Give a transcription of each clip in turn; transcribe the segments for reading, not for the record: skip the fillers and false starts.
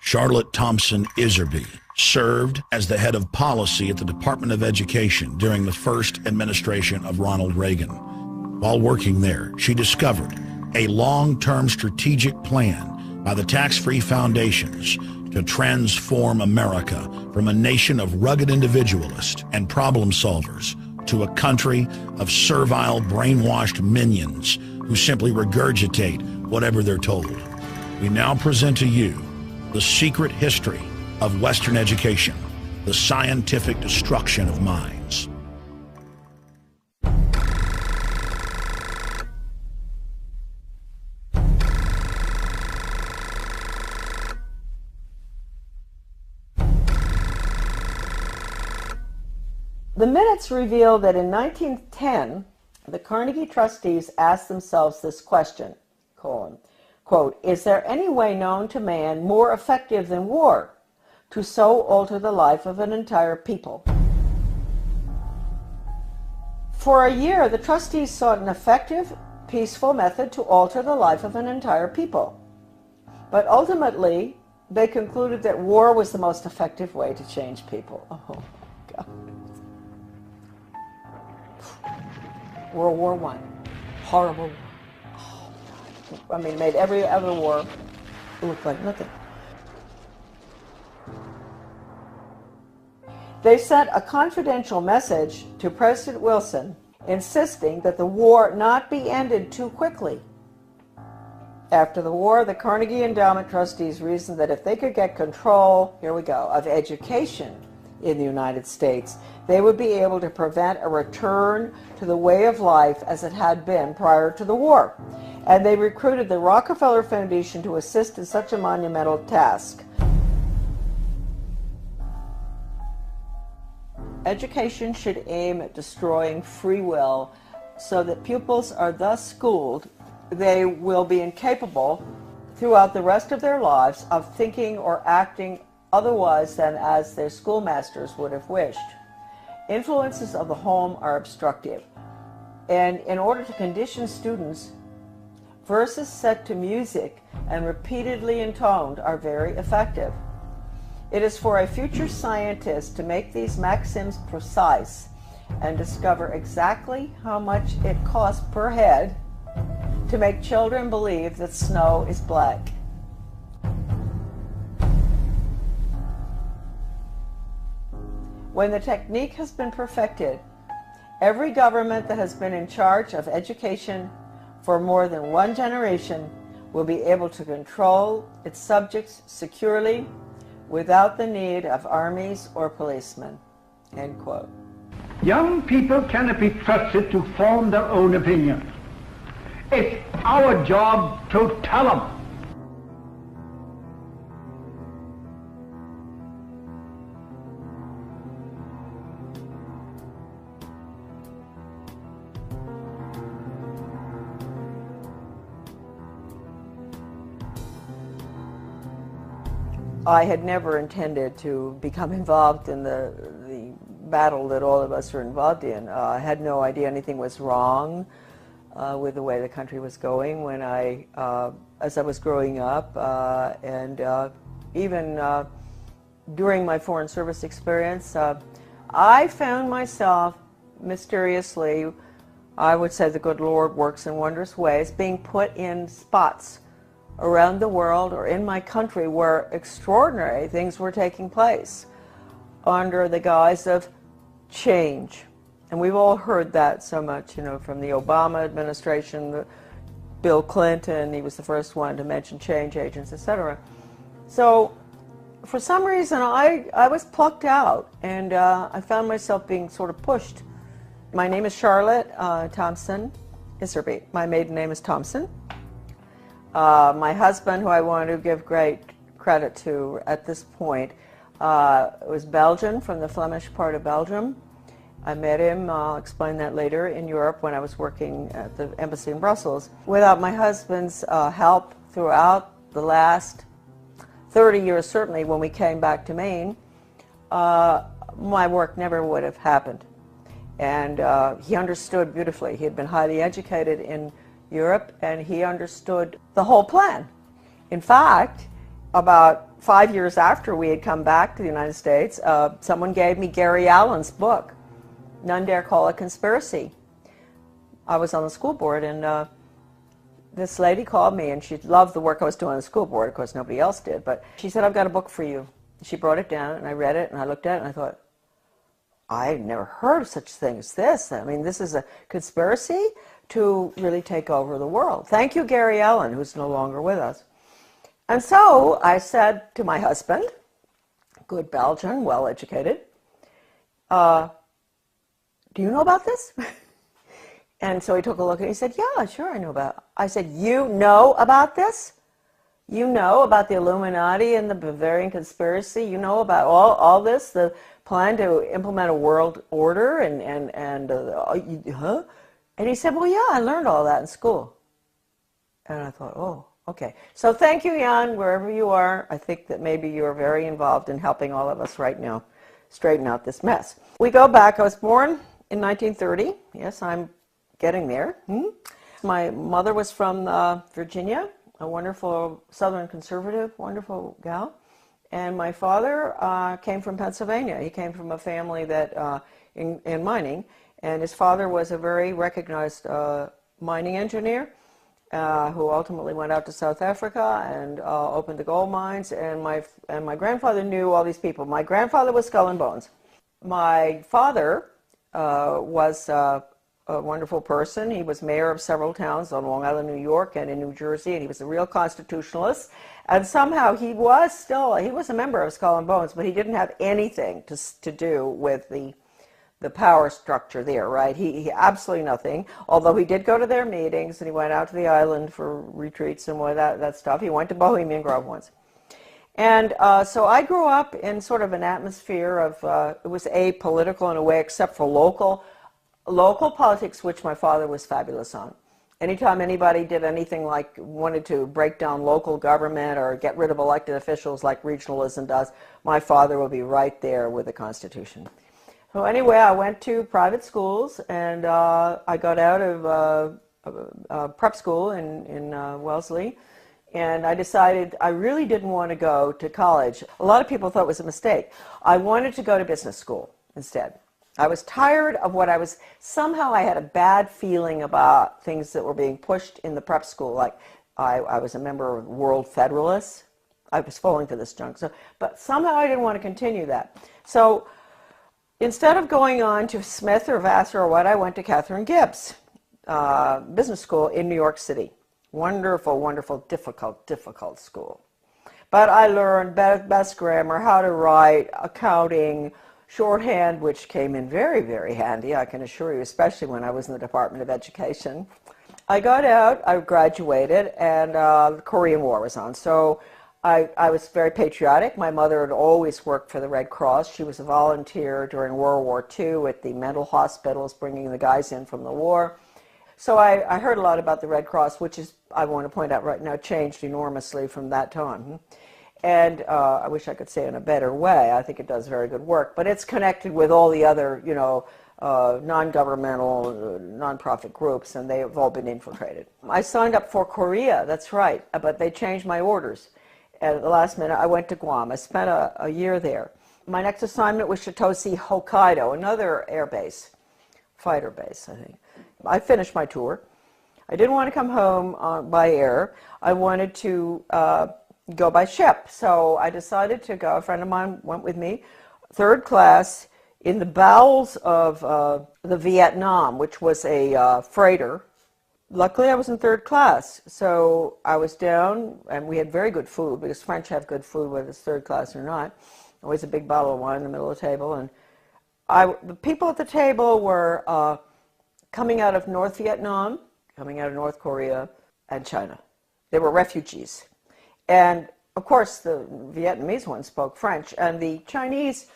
Charlotte Thompson Iserby served as the head of policy at the Department of Education during the first administration of Ronald Reagan. While working there, she discovered a long-term strategic plan by the tax-free foundations to transform America from a nation of rugged individualists and problem solvers to a country of servile, brainwashed minions who simply regurgitate whatever they're told. We now present to you the secret history of Western education, the scientific destruction of minds. The minutes reveal that in 1910, the Carnegie trustees asked themselves this question, quote, is there any way known to man more effective than war to so alter the life of an entire people? For a year, the trustees sought an effective, peaceful method to alter the life of an entire people. But ultimately, they concluded that war was the most effective way to change people. Oh, my God. World War I. Horrible war. Oh, God. I mean, made every other war look like nothing. They sent a confidential message to President Wilson insisting that the war not be ended too quickly. After the war, the Carnegie Endowment trustees reasoned that if they could get control, here we go, of education in the United States, they would be able to prevent a return to the way of life as it had been prior to the war. And they recruited the Rockefeller Foundation to assist in such a monumental task. Education should aim at destroying free will so that pupils are thus schooled they will be incapable throughout the rest of their lives of thinking or acting otherwise than as their schoolmasters would have wished. Influences of the home are obstructive, and in order to condition students, verses set to music and repeatedly intoned are very effective. It is for a future scientist to make these maxims precise and discover exactly how much it costs per head to make children believe that snow is black. When the technique has been perfected, every government that has been in charge of education for more than one generation will be able to control its subjects securely without the need of armies or policemen. End quote. Young people cannot be trusted to form their own opinions. It's our job to tell them. I had never intended to become involved in the battle that all of us are involved in. I had no idea anything was wrong with the way the country was going when as I was growing up, and even during my Foreign Service experience, I found myself mysteriously, I would say the good Lord works in wondrous ways, being put in spots around the world or in my country where extraordinary things were taking place under the guise of change. And we've all heard that so much, you know, from the Obama administration, Bill Clinton, he was the first one to mention change agents, etc. So for some reason I was plucked out, and I found myself being sort of pushed. My name is Charlotte Thompson Iserby. My maiden name is Thompson. My husband, who I want to give great credit to at this point, was Belgian, from the Flemish part of Belgium. I met him, I'll explain that later, in Europe when I was working at the embassy in Brussels. Without my husband's help throughout the last 30 years, certainly when we came back to Maine, my work never would have happened. And he understood beautifully. He had been highly educated in Europe, and he understood the whole plan. In fact, about 5 years after we had come back to the United States, someone gave me Gary Allen's book, None Dare Call It Conspiracy. I was on the school board, and this lady called me, and she loved the work I was doing on the school board. Of course, nobody else did, but she said, I've got a book for you. She brought it down, and I read it, and I looked at it, and I thought, I've never heard of such a thing as this. I mean, this is a conspiracy to really take over the world. Thank you, Gary Allen, who's no longer with us. And so I said to my husband, good Belgian, well-educated, do you know about this? And so he took a look and he said, yeah, sure, I know about it. I said, you know about this? You know about the Illuminati and the Bavarian conspiracy? You know about all this, the plan to implement a world order huh? And he said, well, yeah, I learned all that in school. And I thought, oh, okay. So thank you, Jan, wherever you are. I think that maybe you are very involved in helping all of us right now straighten out this mess. We go back. I was born in 1930. Yes, I'm getting there. My mother was from Virginia, a wonderful Southern conservative, wonderful gal. And my father came from Pennsylvania. He came from a family that in mining, and his father was a very recognized mining engineer who ultimately went out to South Africa and opened the gold mines. And my grandfather knew all these people. My grandfather was Skull and Bones. My father was a wonderful person. He was mayor of several towns on Long Island, New York, and in New Jersey, and he was a real constitutionalist. And somehow he was a member of Skull and Bones, but he didn't have anything to do with the power structure there, right? He absolutely nothing, although he did go to their meetings, and he went out to the island for retreats and what that stuff. He went to Bohemian Grove once. And so I grew up in sort of an atmosphere of, it was apolitical in a way, except for local politics, which my father was fabulous on. Anytime anybody did anything like wanted to break down local government or get rid of elected officials like regionalism does, my father would be right there with the Constitution. So anyway, I went to private schools, and I got out of prep school in Wellesley, and I decided I really didn't want to go to college. A lot of people thought it was a mistake. I wanted to go to business school instead. I was tired of somehow I had a bad feeling about things that were being pushed in the prep school. Like I was a member of World Federalists. I was falling for this junk. But somehow I didn't want to continue that. So instead of going on to Smith or Vassar or what, I went to Catherine Gibbs Business School in New York City. Wonderful, wonderful, difficult school. But I learned best grammar, how to write, accounting, shorthand, which came in very, very handy, I can assure you, especially when I was in the Department of Education. I got out, I graduated, and the Korean War was on. So I was very patriotic. My mother had always worked for the Red Cross. She was a volunteer during World War II at the mental hospitals, bringing the guys in from the war. So I heard a lot about the Red Cross, which is, I want to point out right now, changed enormously from that time. And I wish I could say in a better way. I think it does very good work. But it's connected with all the other, non-governmental, non-profit groups, and they have all been infiltrated. I signed up for Korea, that's right, but they changed my orders. At the last minute, I went to Guam. I spent a year there. My next assignment was Shitoshi, Hokkaido, another air base, fighter base, I think. I finished my tour. I didn't want to come home by air. I wanted to go by ship. So I decided to go. A friend of mine went with me, third class, in the bowels of the Vietnam, which was a freighter. Luckily, I was in third class. So I was down, and we had very good food, because French have good food, whether it's third class or not. Always a big bottle of wine in the middle of the table. And the people at the table were coming out of North Vietnam, coming out of North Korea, and China. They were refugees. And, of course, the Vietnamese ones spoke French, and the Chinese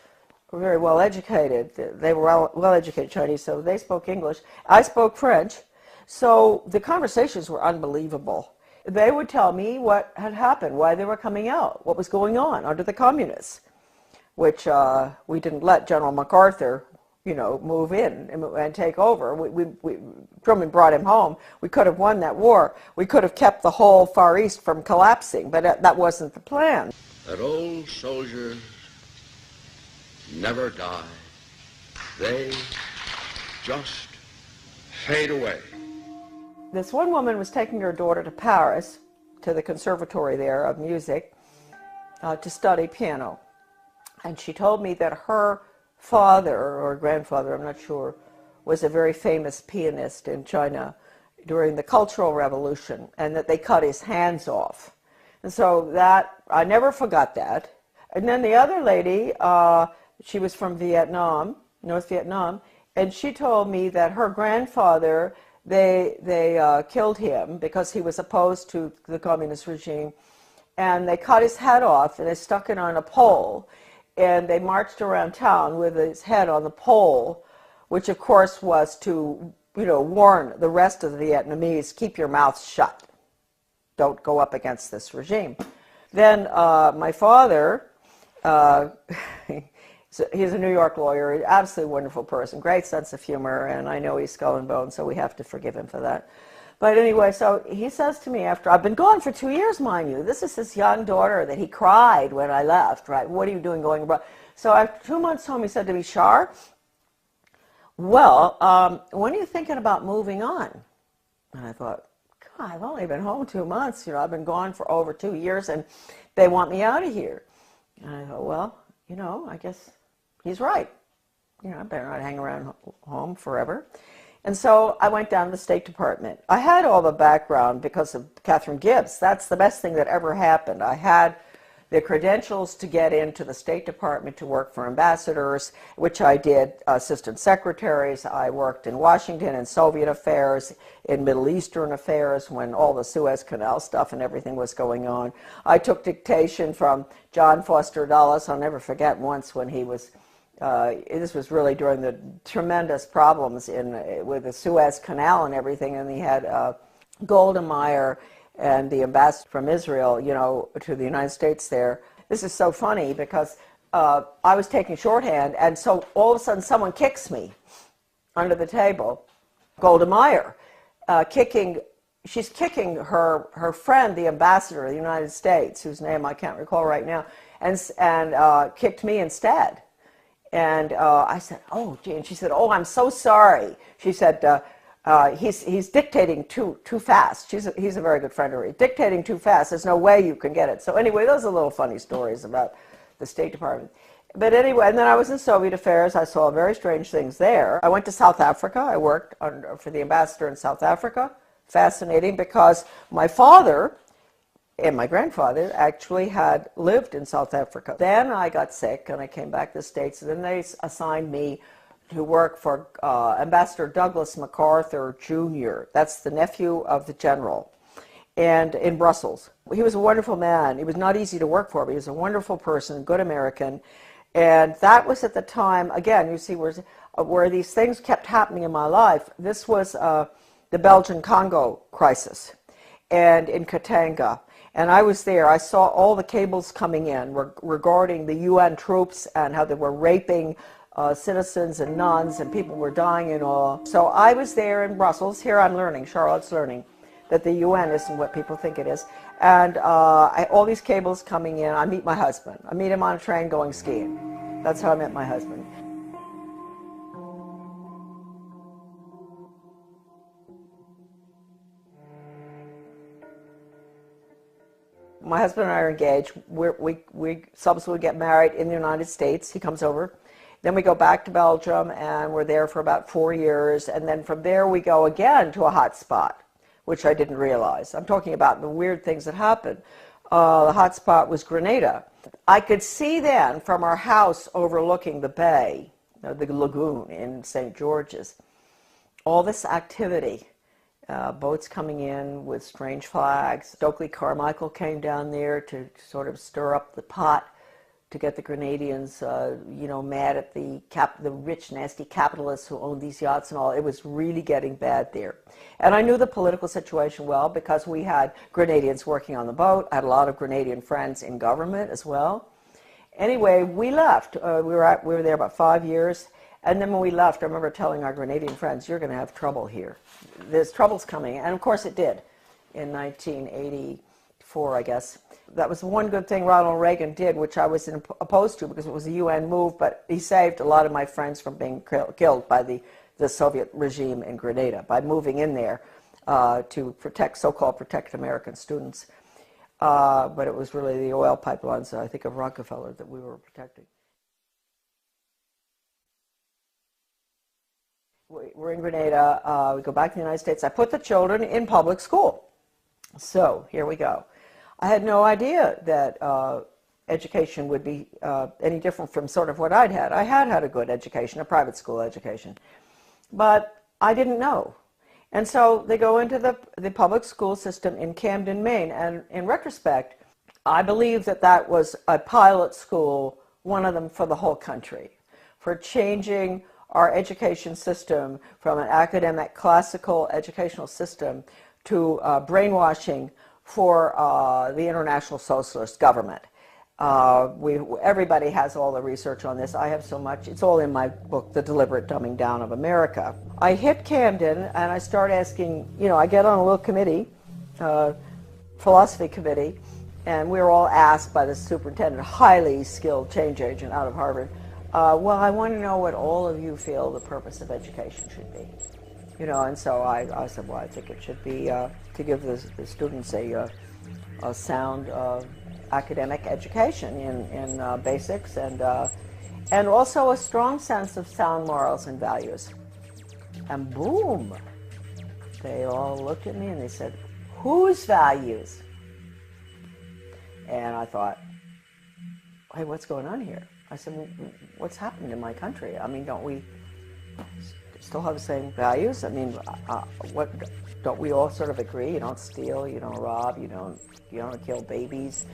were very well educated. They were well educated Chinese, so they spoke English. I spoke French, so the conversations were unbelievable. They would tell me what had happened, why they were coming out, what was going on under the communists, which we didn't let General MacArthur, move in and take over. Truman brought him home. We could have won that war. We could have kept the whole Far East from collapsing, but that wasn't the plan. that old soldiers never die. They just fade away. This one woman was taking her daughter to Paris, to the conservatory there of music, to study piano. And she told me that her father, or grandfather, I'm not sure, was a very famous pianist in China during the Cultural Revolution, and that they cut his hands off. And so that, I never forgot that. And then the other lady, she was from Vietnam, North Vietnam, and she told me that her grandfather, they killed him because he was opposed to the communist regime, and they cut his head off and they stuck it on a pole, and they marched around town with his head on the pole, which of course was to, you know, warn the rest of the Vietnamese, keep your mouths shut. Don't go up against this regime. Then my father, he's a New York lawyer, absolutely wonderful person, great sense of humor, and I know he's skull and bone, so we have to forgive him for that. But anyway, so he says to me after, I've been gone for 2 years, mind you. This is his young daughter that he cried when I left, right? What are you doing going abroad? So after 2 months home, he said to me, Shar, well, when are you thinking about moving on? And I thought, God, I've only been home 2 months. You know, I've been gone for over 2 years, and they want me out of here. And I thought, well, you know, I guess he's right. You know, I better not hang around home forever. And so I went down to the State Department. I had all the background because of Catherine Gibbs. That's the best thing that ever happened. I had the credentials to get into the State Department to work for ambassadors, which I did, assistant secretaries. I worked in Washington in Soviet affairs, in Middle Eastern affairs when all the Suez Canal stuff and everything was going on. I took dictation from John Foster Dulles. I'll never forget once when he was, this was really during the tremendous problems with the Suez Canal and everything, and he had Golda Meir and the ambassador from Israel, you know, to the United States there. This is so funny because I was taking shorthand, and so all of a sudden someone kicks me under the table. Golda Meir, she's kicking her friend, the ambassador of the United States, whose name I can't recall right now, and kicked me instead. And I said, oh, gee, and she said, oh, I'm so sorry. She said, he's dictating too fast. He's a very good friend of hers. Dictating too fast. There's no way you can get it. So anyway, those are little funny stories about the State Department. But anyway, and then I was in Soviet affairs. I saw very strange things there. I went to South Africa. I worked for the ambassador in South Africa. Fascinating, because my father and my grandfather actually had lived in South Africa. Then I got sick and I came back to the States, and then they assigned me to work for Ambassador Douglas MacArthur Jr. That's the nephew of the general, and in Brussels. He was a wonderful man. He was not easy to work for, but he was a wonderful person, good American. And that was at the time, again, you see where these things kept happening in my life. This was the Belgian-Congo crisis, and in Katanga. And I was there. I saw all the cables coming in regarding the UN troops and how they were raping citizens and nuns, and people were dying and all. So I was there in Brussels. Here I'm learning, Charlotte's learning, that the UN isn't what people think it is. And all these cables coming in. I meet my husband. I meet him on a train going skiing. That's how I met my husband. My husband and I are engaged. We subsequently get married in the United States. He comes over. Then we go back to Belgium, and we're there for about 4 years. And then from there we go again to a hot spot, which I didn't realize. I'm talking about the weird things that happened. The hot spot was Grenada. I could see then from our house overlooking the bay, the lagoon in St. George's, all this activity. Boats coming in with strange flags. Stokely Carmichael came down there to sort of stir up the pot to get the Grenadians, mad at the rich, nasty capitalists who owned these yachts and all. It was really getting bad there. And I knew the political situation well because we had Grenadians working on the boat. I had a lot of Grenadian friends in government as well. Anyway, we left. We were there about 5 years. And then when we left, I remember telling our Grenadian friends, you're going to have trouble here. There's troubles coming. And of course it did. In 1984 4, I guess. That was one good thing Ronald Reagan did, which I was opposed to because it was a UN move, but he saved a lot of my friends from being killed by the Soviet regime in Grenada by moving in there to protect, so-called protect American students. But it was really the oil pipelines, I think, of Rockefeller that we were protecting. We're in Grenada. We go back to the United States. I put the children in public school. So here we go. I had no idea that education would be any different from sort of what I'd had. I had had a good education, a private school education, but I didn't know. And so they go into the public school system in Camden, Maine, and in retrospect, I believe that that was a pilot school, one of them for the whole country, for changing our education system from an academic, classical educational system to brainwashing for the international socialist government. Everybody has all the research on this. I have so much. It's all in my book, The Deliberate Dumbing Down of America. I hit Camden and I start asking, I get on a little committee, philosophy committee, and we were all asked by the superintendent, highly skilled change agent out of Harvard, well, I want to know what all of you feel the purpose of education should be. And so I said, well, I think it should be to give the students a sound academic education in basics and also a strong sense of sound morals and values. And boom, they all looked at me and they said, whose values? And I thought, hey, what's going on here? I said, well, what's happened in my country? I mean, don't we still have the same values? I mean, what don't we all sort of agree? You don't steal, you don't rob, you don't kill babies,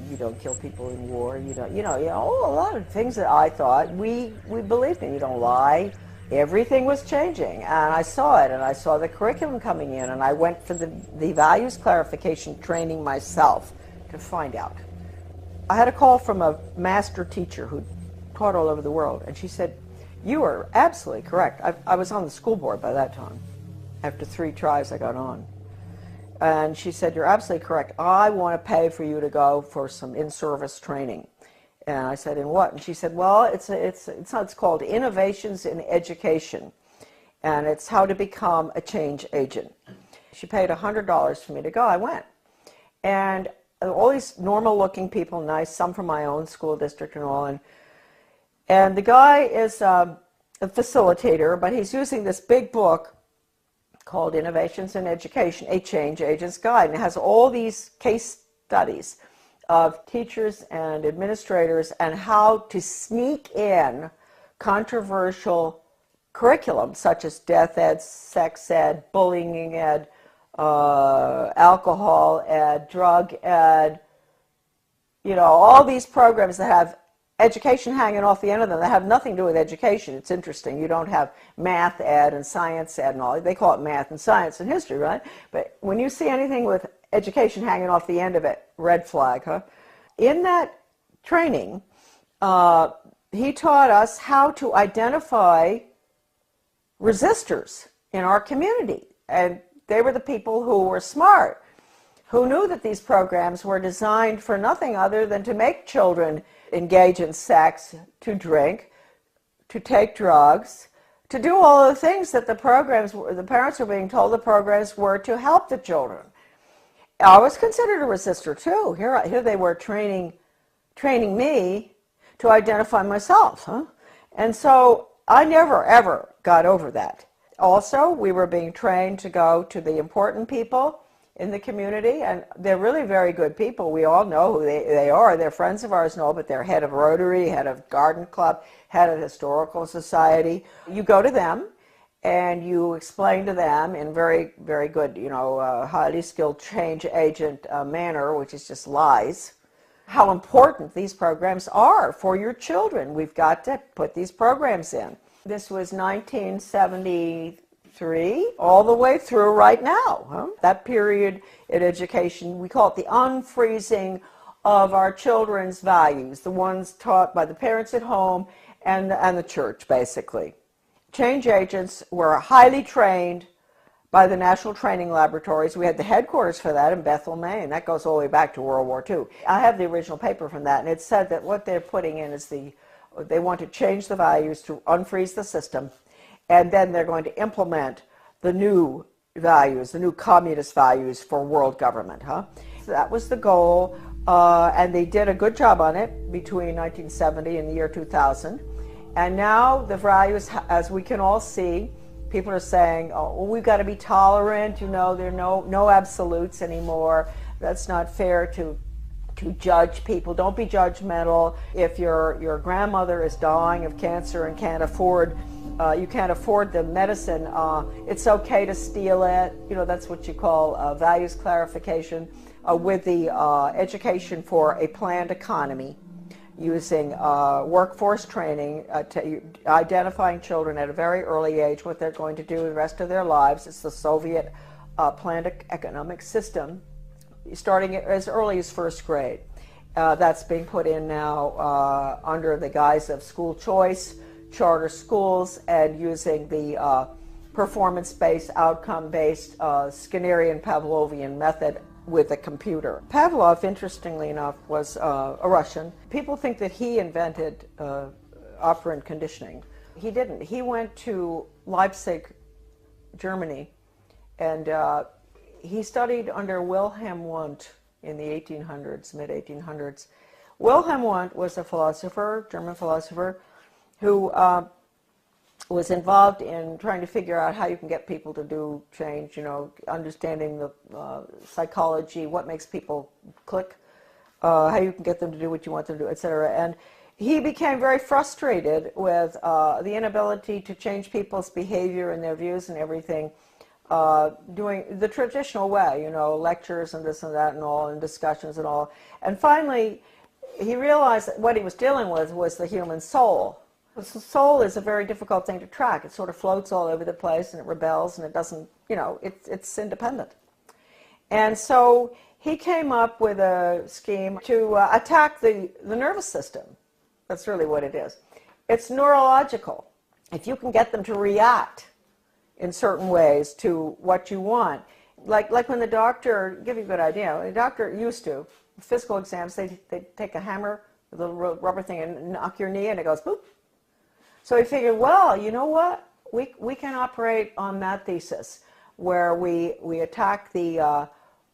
you don't kill people in war, you don't, a lot of things that I thought we believed in. You don't lie. Everything was changing, and I saw it, and I saw the curriculum coming in, and I went for the values clarification training myself to find out. I had a call from a master teacher who taught all over the world, and she said, you are absolutely correct. I was on the school board by that time. After 3 tries, I got on. And she said, you're absolutely correct. I want to pay for you to go for some in-service training. And I said, in what? And she said, well, it's called Innovations in Education, and it's how to become a change agent. She paid $100 for me to go. I went. And all these normal-looking people, nice, some from my own school district and all, and the guy is a facilitator, but he's using this big book called Innovations in Education, a Change Agent's Guide, and it has all these case studies of teachers and administrators and how to sneak in controversial curriculum such as death ed, sex ed, bullying ed, alcohol ed, drug ed, all these programs that have education hanging off the end of them that have nothing to do with education. It's interesting. You don't have math ed and science ed and all. They call it math and science and history, right? But when you see anything with education hanging off the end of it, red flag, huh? In that training, he taught us how to identify resistors in our community. And they were the people who were smart, who knew that these programs were designed for nothing other than to make children engage in sex, to drink, to take drugs, to do all the things that the parents were being told the programs were to help the children. I was considered a resistor too. Here they were training me to identify myself, huh? And so I never ever got over that. Also, we were being trained to go to the important people in the community, and they're really very good people. We all know who they are. They're friends of ours and all, but they're head of Rotary, head of Garden Club, head of Historical Society. You go to them and you explain to them in very, very good, highly skilled change agent manner, which is just lies, how important these programs are for your children. We've got to put these programs in. This was 1973, all the way through right now. Huh? That period in education, we call it the unfreezing of our children's values, the ones taught by the parents at home and the church, basically. Change agents were highly trained, by the National Training Laboratories. We had the headquarters for that in Bethel, Maine. That goes all the way back to World War II. I have the original paper from that, and it said that what they're putting in is they want to change the values to unfreeze the system, and then they're going to implement the new values, the new communist values for world government. So that was the goal, and they did a good job on it between 1970 and the year 2000. And now the values, as we can all see, people are saying, oh, well, we've got to be tolerant, there are no absolutes anymore. That's not fair to judge people. Don't be judgmental. If your grandmother is dying of cancer and you can't afford the medicine, it's okay to steal it. That's what you call values clarification with the education for a planned economy, using workforce training, identifying children at a very early age, what they're going to do the rest of their lives. It's the Soviet planned economic system, starting as early as first grade. That's being put in now under the guise of school choice, charter schools, and using the performance-based, outcome-based Skinnerian Pavlovian method with a computer. Pavlov, interestingly enough, was a Russian. People think that he invented operant conditioning. He didn't. He went to Leipzig, Germany, and he studied under Wilhelm Wundt in the 1800s, mid-1800s. Wilhelm Wundt was a philosopher, German philosopher, who was involved in trying to figure out how you can get people to do change, understanding the psychology, what makes people click, how you can get them to do what you want them to do, etc. And he became very frustrated with the inability to change people's behavior and their views and everything, doing the traditional way, lectures and this and that and all, and discussions and all. And finally, he realized that what he was dealing with was the human soul. The soul is a very difficult thing to track. It sort of floats all over the place, and it rebels, and it doesn't, it's independent. And so he came up with a scheme to attack the nervous system. That's really what it is. It's neurological. If you can get them to react in certain ways to what you want, like when the doctor, give you a good idea, the doctor used to, physical exams, they take a hammer, a little rubber thing, and knock your knee, and it goes boop. So he figured, well, you know what? We can operate on that thesis, where we attack the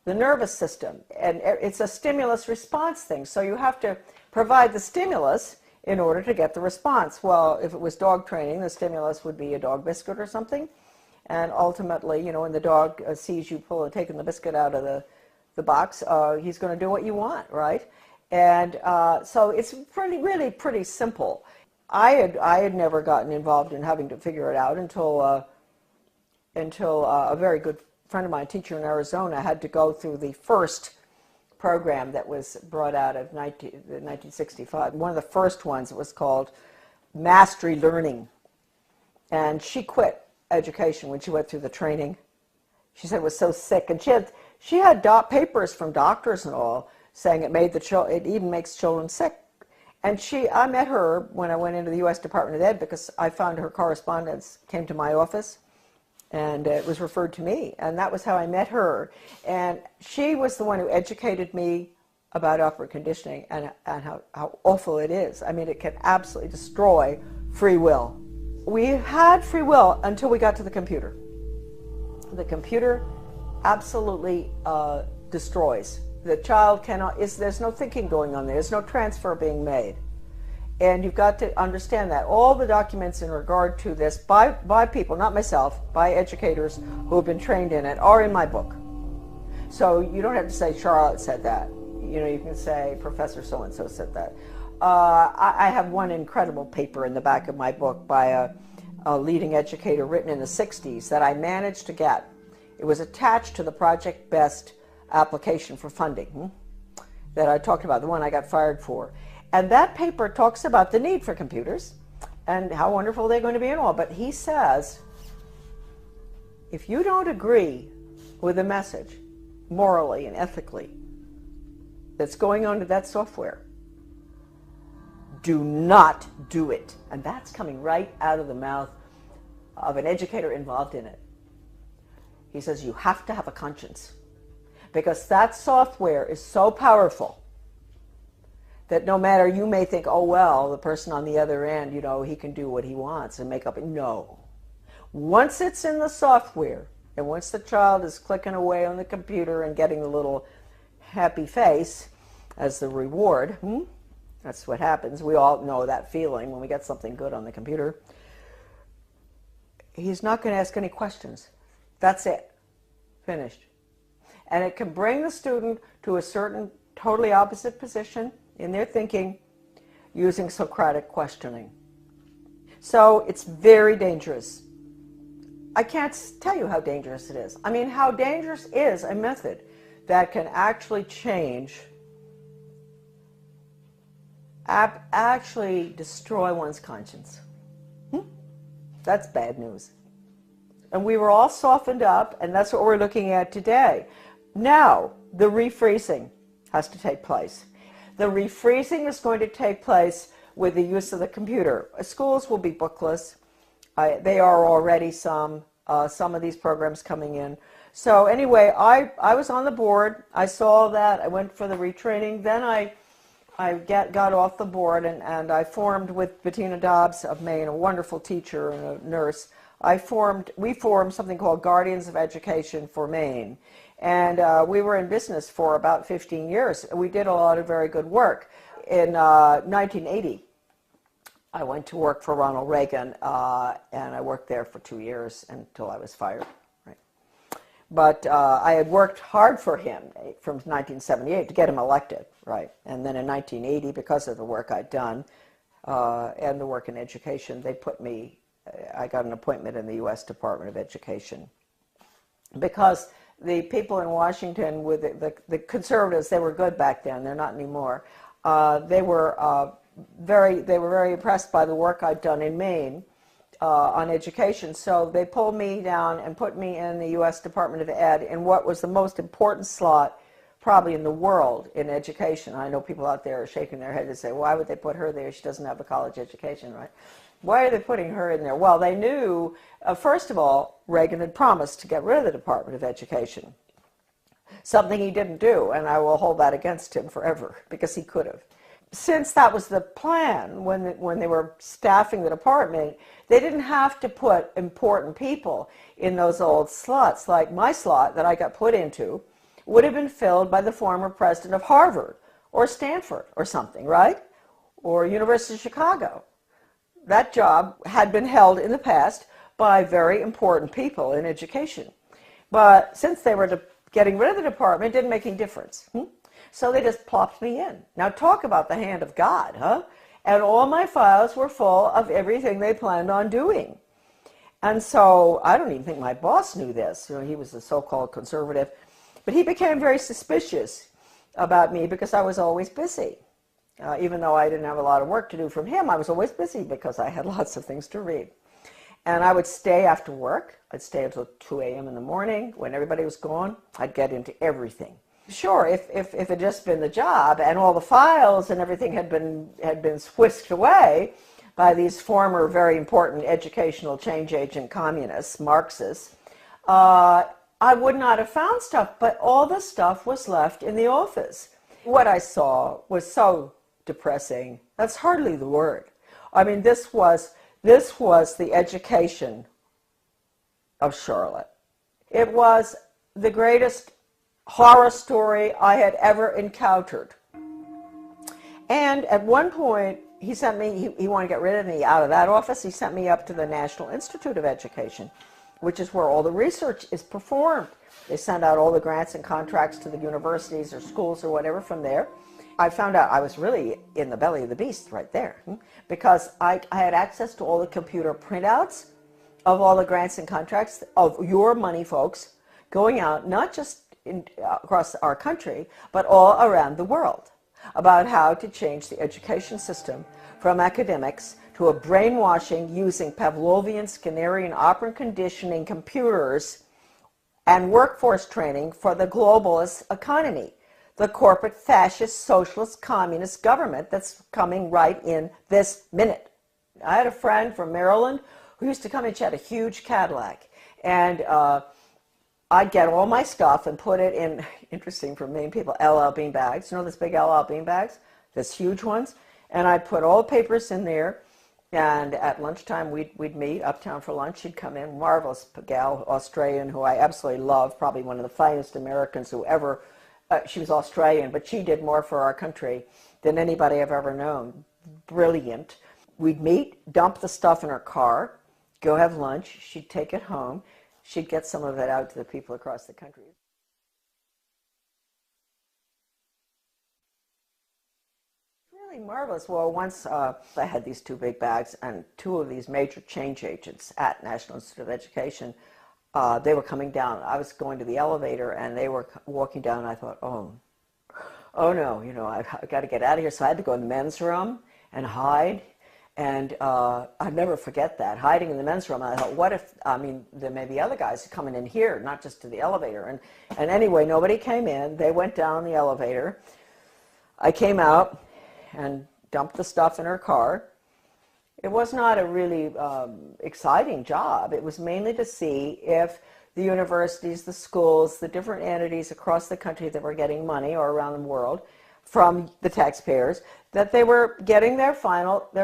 nervous system, and it's a stimulus response thing. So you have to provide the stimulus in order to get the response. Well, if it was dog training, the stimulus would be a dog biscuit or something, and ultimately, when the dog sees you taking the biscuit out of the box, he's going to do what you want, right? And so it's really pretty simple. I had never gotten involved in having to figure it out until a very good friend of mine, a teacher in Arizona, had to go through the first program that was brought out of 1965. One of the first ones was called Mastery Learning. And she quit education when she went through the training. She said it was so sick. And she had papers from doctors and all saying it even makes children sick. And I met her when I went into the U.S. Department of Ed, because I found her correspondence came to my office, and it was referred to me. And that was how I met her. And she was the one who educated me about operant conditioning and how awful it is. I mean, it can absolutely destroy free will. We had free will until we got to the computer. The computer absolutely destroys. The child there's no thinking going on there. There's no transfer being made. And you've got to understand that. All the documents in regard to this by people, not myself, by educators who have been trained in it, are in my book. So you don't have to say Charlotte said that. You can say Professor so-and-so said that. I have one incredible paper in the back of my book by a leading educator written in the 60s that I managed to get. It was attached to the Project Best application for funding that I talked about, the one I got fired for. And that paper talks about the need for computers and how wonderful they're going to be and all. But he says, if you don't agree with the message morally and ethically that's going on to that software, do not do it. And that's coming right out of the mouth of an educator involved in it. He says, you have to have a conscience, because that software is so powerful that no matter, you may think, oh, well, the person on the other end, you know, he can do what he wants and make up. No. Once it's in the software, and once the child is clicking away on the computer and getting the little happy face as the reward, that's what happens. We all know that feeling when we get something good on the computer. He's not going to ask any questions. That's it. Finished. And it can bring the student to a certain totally opposite position in their thinking using Socratic questioning. So it's very dangerous. I can't tell you how dangerous it is. I mean, how dangerous is a method that can actually change, actually destroy one's conscience. That's bad news. And we were all softened up, and that's what we're looking at today. Now, the refreezing has to take place. The refreezing is going to take place with the use of the computer. Schools will be bookless. They are already some of these programs coming in. So anyway, I was on the board. I saw that. I went for the retraining. Then I got off the board, and I formed with Bettina Dobbs of Maine, a wonderful teacher and a nurse. We formed something called Guardians of Education for Maine. And we were in business for about 15 years. We did a lot of very good work. In 1980, I went to work for Ronald Reagan, and I worked there for 2 years until I was fired. Right. But I had worked hard for him from 1978 to get him elected. Right. And then in 1980, because of the work I'd done and the work in education, I got an appointment in the U.S. Department of Education. Because the people in Washington, with the conservatives, they were good back then. They're not anymore. They were very impressed by the work I'd done in Maine on education. So they pulled me down and put me in the U.S. Department of Ed in what was the most important slot probably in the world in education. I know people out there are shaking their head and say, why would they put her there? She doesn't have a college education, right? Why are they putting her in there? Well, they knew, first of all, Reagan had promised to get rid of the Department of Education, something he didn't do, and I will hold that against him forever, because he could have. Since that was the plan, when they were staffing the department, they didn't have to put important people in those old slots. Like my slot that I got put into would have been filled by the former president of Harvard or Stanford or something, right? Or University of Chicago. That job had been held in the past by very important people in education. But since they were getting rid of the department, it didn't make any difference. So they just plopped me in. Now talk about the hand of God, huh? And all my files were full of everything they planned on doing. And so I don't even think my boss knew this. You know, he was a so-called conservative. But he became very suspicious about me because I was always busy. Even though I didn't have a lot of work to do from him, I was always busy because I had lots of things to read. And I would stay after work. I'd stay until 2 a.m. in the morning. When everybody was gone, I'd get into everything. Sure, if it had just been the job and all the files and everything had been whisked away by these former very important educational change agent communists, Marxists, I would not have found stuff, but all the stuff was left in the office. What I saw was so depressing. That's hardly the word. I mean, this was the education of Charlotte. It was the greatest horror story I had ever encountered. And at one point, he sent me, he wanted to get rid of me out of that office. He sent me up to the National Institute of Education, which is where all the research is performed. They send out all the grants and contracts to the universities or schools or whatever from there. I found out I was really in the belly of the beast right there, because I had access to all the computer printouts of all the grants and contracts of your money folks going out, not just across our country, but all around the world, about how to change the education system from academics to a brainwashing using Pavlovian, Skinnerian, operant conditioning computers and workforce training for the globalist economy, the corporate fascist socialist communist government that's coming right in this minute. I had a friend from Maryland who used to come and she had a huge Cadillac, and I'd get all my stuff and put it in, interesting for many people, LL bean bags. You know those big LL bean bags? Those huge ones? And I'd put all the papers in there, and at lunchtime we'd meet uptown for lunch. She'd come in, marvelous gal, Australian, who I absolutely love, probably one of the finest Americans who ever, she was Australian, but she did more for our country than anybody I've ever known. Brilliant. We'd meet, dump the stuff in her car, go have lunch. She'd take it home. She'd get some of it out to the people across the country. Really marvelous. Well, once I had these two big bags, and two of these major change agents at National Institute of Education, they were coming down. I was going to the elevator, and they were walking down, and I thought, oh no, you know, I've got to get out of here. So I had to go in the men's room and hide. And I'd never forget that, hiding in the men's room. I thought, what if, I mean, there may be other guys coming in here, not just to the elevator. And anyway, nobody came in. They went down the elevator. I came out and dumped the stuff in her car. It was not a really exciting job. It was mainly to see if the universities, the schools, the different entities across the country that were getting money, or around the world, from the taxpayers, that they were getting their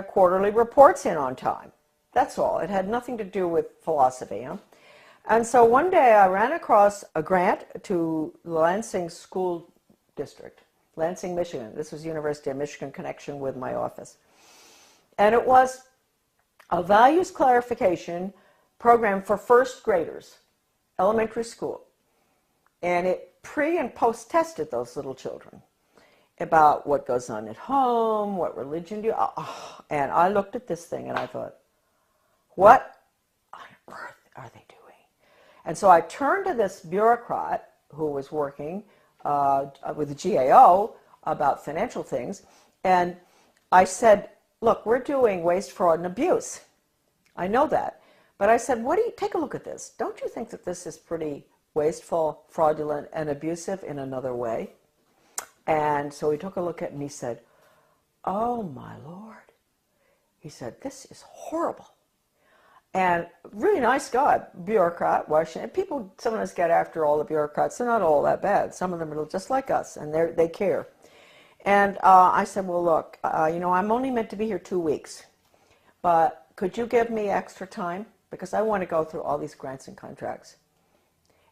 quarterly reports in on time. That's all. It had nothing to do with philosophy. Huh? And so one day I ran across a grant to Lansing School District, Lansing, Michigan. This was University of Michigan connection with my office. And it was a values clarification program for first graders, elementary school. And it pre and post tested those little children about what goes on at home, what religion do you... And I looked at this thing and I thought, what on earth are they doing? And so I turned to this bureaucrat who was working with the GAO about financial things, and I said, look, we're doing waste, fraud, and abuse. I know that. But I said, take a look at this. Don't you think that this is pretty wasteful, fraudulent, and abusive in another way? And so he took a look at it and he said, oh my Lord. He said, this is horrible. And really nice guy, bureaucrat, Washington. People sometimes get after all the bureaucrats. They're not all that bad. Some of them are just like us, and they care. And I said, well, look, you know, I'm only meant to be here 2 weeks, but could you give me extra time? Because I want to go through all these grants and contracts.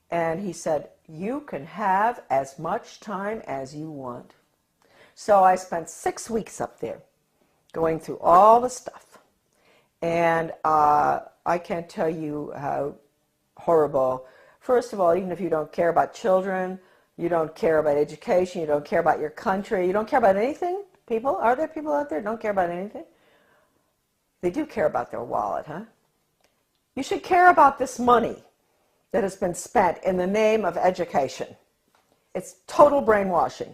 And he said, you can have as much time as you want. So I spent 6 weeks up there going through all the stuff. And I can't tell you how horrible. First of all, even if you don't care about children, you don't care about education, you don't care about your country, you don't care about anything, people, are there people out there who don't care about anything? They do care about their wallet, huh? You should care about this money that has been spent in the name of education. It's total brainwashing.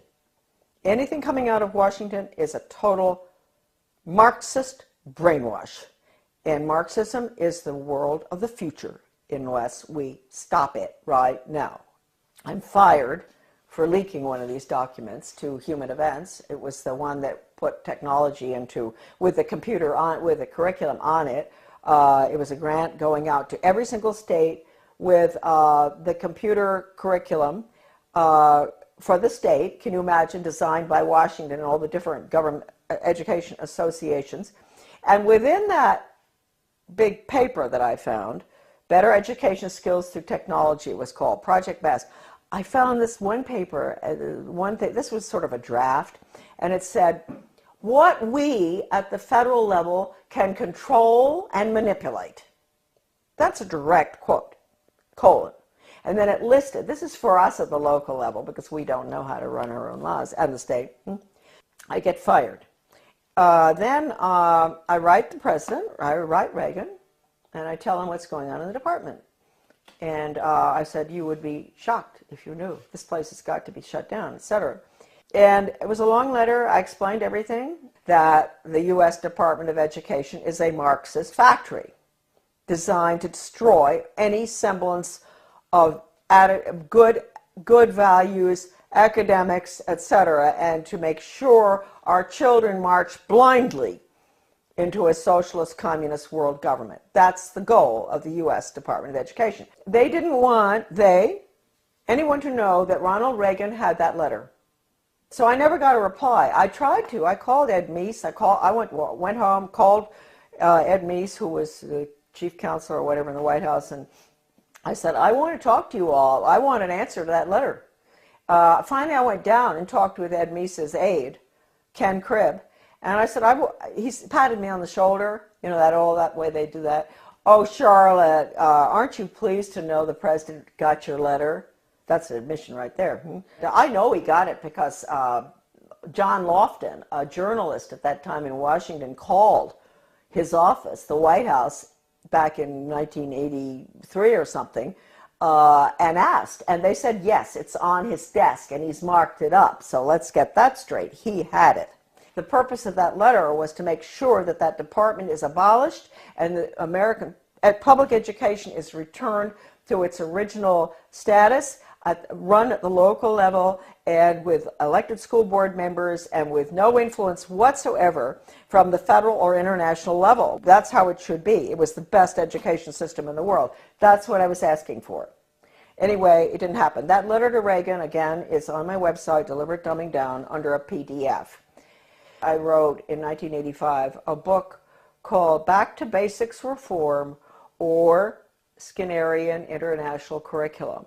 Anything coming out of Washington is a total Marxist brainwash. And Marxism is the world of the future unless we stop it right now. I'm fired for leaking one of these documents to Human Events. It was the one that put technology into, with the computer on, with the curriculum on it. It was a grant going out to every single state with the computer curriculum for the state. Can you imagine, designed by Washington and all the different government education associations. And within that big paper that I found, Better Education Skills Through Technology, it was called, Project BEST. I found this one paper, this was sort of a draft, and it said, what we at the federal level can control and manipulate. That's a direct quote, colon. And then it listed, this is for us at the local level because we don't know how to run our own laws, and the state. I get fired. Then I write the president, I write Reagan, and I tell him what's going on in the department. And I said, you would be shocked if you knew. This place has got to be shut down, etc. And it was a long letter. I explained everything, that the U.S. Department of Education is a Marxist factory designed to destroy any semblance of good values, academics, etc., and to make sure our children march blindly into a socialist communist world government. That's the goal of the U.S. Department of Education. They didn't want, anyone to know that Ronald Reagan had that letter. So I never got a reply. I tried to. I called Ed Meese. I went home, called Ed Meese, who was the chief counselor or whatever in the White House, and I said, I want to talk to you all. I want an answer to that letter. Finally, I went down and talked with Ed Meese's aide, Ken Cribb, and I said, he patted me on the shoulder, you know, that way they do that. Oh, Charlotte, aren't you pleased to know the president got your letter? That's an admission right there. I know he got it because John Lofton, a journalist at that time in Washington, called his office, the White House, back in 1983 or something, and asked. And they said, yes, it's on his desk, and he's marked it up. So let's get that straight. He had it. The purpose of that letter was to make sure that that department is abolished and the American public education is returned to its original status, run at the local level and with elected school board members and with no influence whatsoever from the federal or international level. That's how it should be. It was the best education system in the world. That's what I was asking for. Anyway, it didn't happen. That letter to Reagan, again, is on my website, Deliberate Dumbing Down, under a PDF. I wrote in 1985 a book called Back to Basics Reform, or Skinnerian International Curriculum.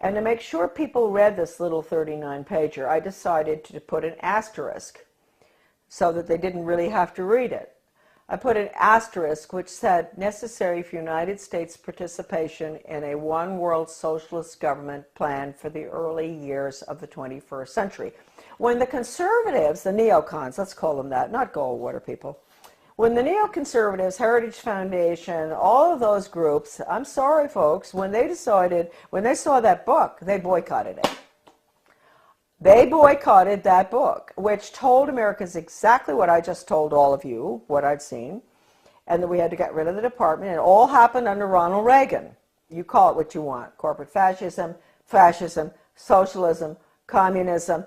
And to make sure people read this little 39-pager, I decided to put an asterisk so that they didn't really have to read it. I put an asterisk which said, necessary for United States participation in a one-world socialist government plan for the early years of the 21st century. When the conservatives, the neocons, let's call them that, not Goldwater people, when the neoconservatives, Heritage Foundation, all of those groups, I'm sorry folks, when they saw that book, they boycotted it. They boycotted that book, which told Americans exactly what I just told all of you, what I'd seen, and that we had to get rid of the department. It all happened under Ronald Reagan. You call it what you want, corporate fascism, socialism, communism,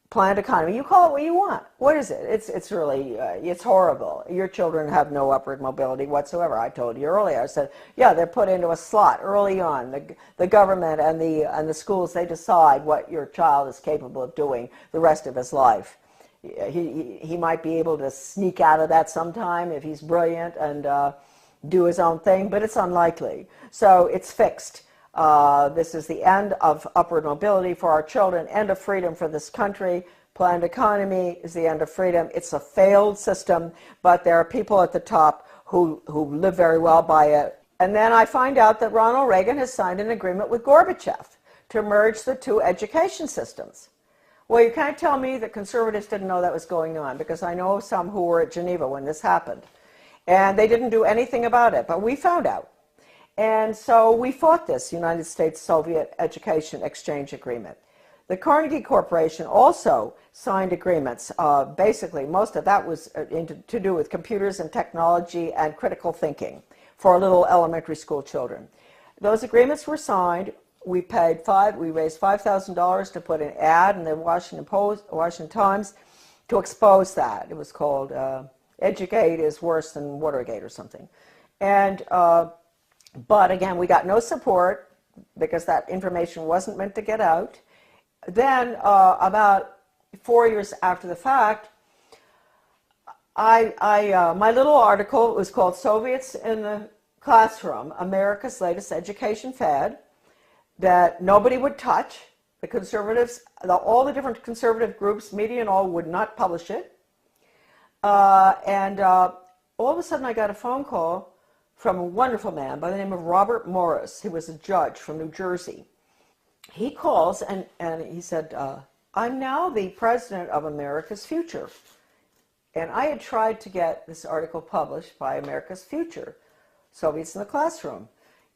planned economy. You call it what you want. What is it? It's really, it's horrible. Your children have no upward mobility whatsoever. I told you earlier. I said, yeah, they're put into a slot early on. The government and the schools, they decide what your child is capable of doing the rest of his life. He might be able to sneak out of that sometime if he's brilliant and do his own thing, but it's unlikely. So it's fixed. This is the end of upward mobility for our children, end of freedom for this country. Planned economy is the end of freedom. It's a failed system, but there are people at the top who live very well by it. And then I find out that Ronald Reagan has signed an agreement with Gorbachev to merge the two education systems. Well, you can't tell me that conservatives didn't know that was going on, because I know some who were at Geneva when this happened. And they didn't do anything about it, but we found out. And so we fought this United States-Soviet Education Exchange Agreement. The Carnegie Corporation also signed agreements. Basically, most of that was to do with computers and technology and critical thinking for little elementary school children. Those agreements were signed. We raised $5,000 to put an ad in the Washington Times to expose that. It was called Educate is Worse Than Watergate or something. And but again, we got no support because that information wasn't meant to get out. Then, about 4 years after the fact, my little article was called Soviets in the Classroom, America's Latest Education Fad, that nobody would touch. The conservatives, all the different conservative groups, media and all, would not publish it. All of a sudden I got a phone call from a wonderful man by the name of Robert Morris. He was a judge from New Jersey. He calls and he said, I'm now the president of America's Future. And I had tried to get this article published by America's Future, Soviets in the Classroom.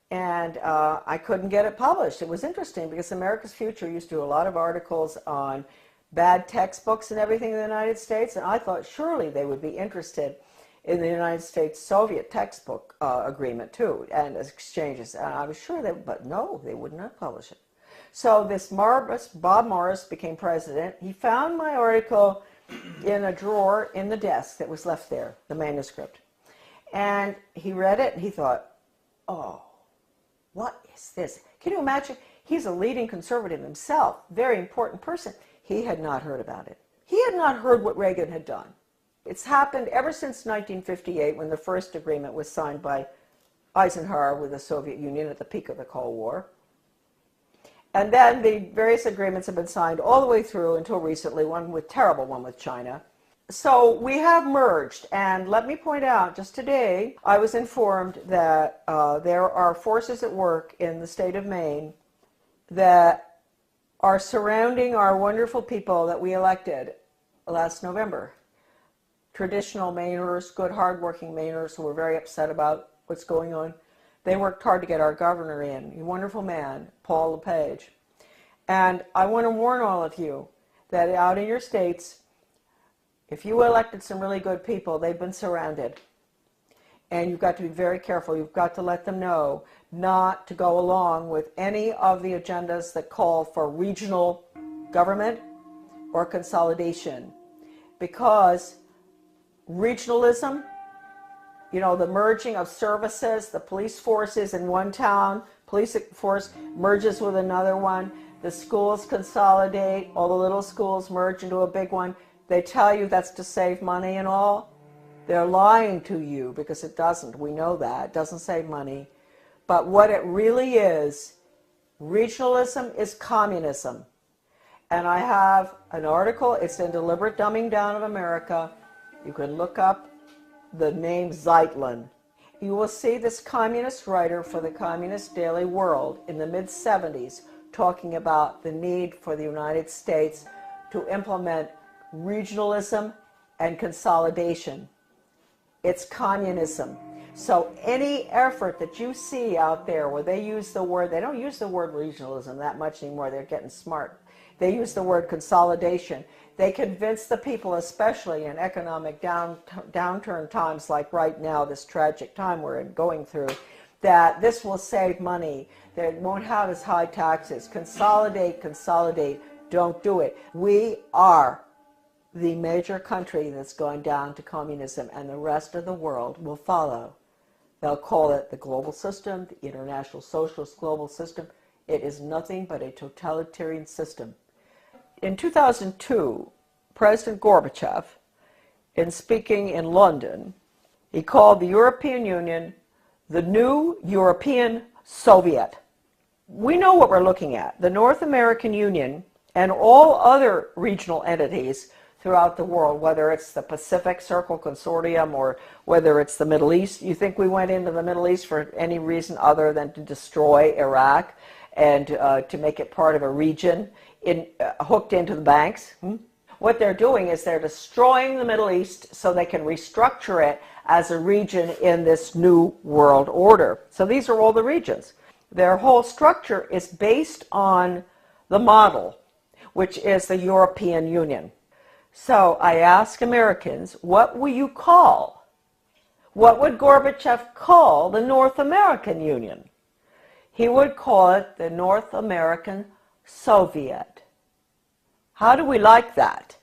And I couldn't get it published. It was interesting because America's Future used to do a lot of articles on bad textbooks and everything in the United States. And I thought surely they would be interested in the United States-Soviet textbook agreement too, and exchanges. And I was sure but no, they would not publish it. So this marvelous Bob Morris became president. He found my article in a drawer in the desk that was left there, the manuscript. And he read it and he thought, oh, what is this? Can you imagine? He's a leading conservative himself, very important person. He had not heard about it. He had not heard what Reagan had done. It's happened ever since 1958, when the first agreement was signed by Eisenhower with the Soviet Union at the peak of the Cold War. And then the various agreements have been signed all the way through until recently, one with China. So we have merged, and let me point out, just today, I was informed that there are forces at work in the state of Maine that are surrounding our wonderful people that we elected last November. Traditional Mainers, good, hardworking Mainers who were very upset about what's going on. They worked hard to get our governor in, a wonderful man, Paul LePage. And I want to warn all of you that out in your states, if you elected some really good people, they've been surrounded. And you've got to be very careful. You've got to let them know not to go along with any of the agendas that call for regional government or consolidation. Because regionalism, you know, the merging of services, the police forces in one town, police force merges with another one, the schools consolidate, all the little schools merge into a big one. They tell you that's to save money and all. They're lying to you because it doesn't. We know that. It doesn't save money. But what it really is, regionalism is communism. And I have an article, it's in Deliberate Dumbing Down of America. You can look up the name Zeitlin. You will see this communist writer for the Communist Daily World in the mid-70s talking about the need for the United States to implement regionalism and consolidation. It's communism. So any effort that you see out there where they use the word, they don't use the word regionalism that much anymore, they're getting smart. They use the word consolidation. They convince the people, especially in economic downturn times like right now, this tragic time we're going through, that this will save money, that it won't have as high taxes. Consolidate, consolidate, don't do it. We are the major country that's going down to communism, and the rest of the world will follow. They'll call it the global system, the international socialist global system. It is nothing but a totalitarian system. In 2002, President Gorbachev, in speaking in London, he called the European Union the new European Soviet. We know what we're looking at. The North American Union and all other regional entities throughout the world, whether it's the Pacific Circle Consortium or whether it's the Middle East. You think we went into the Middle East for any reason other than to destroy Iraq and to make it part of a region hooked into the banks? What they're doing is they're destroying the Middle East so they can restructure it as a region in this new world order. So these are all the regions. Their whole structure is based on the model, which is the European Union. So I ask Americans, what will you call? What would Gorbachev call the North American Union? He would call it the North American Soviet. How do we like that?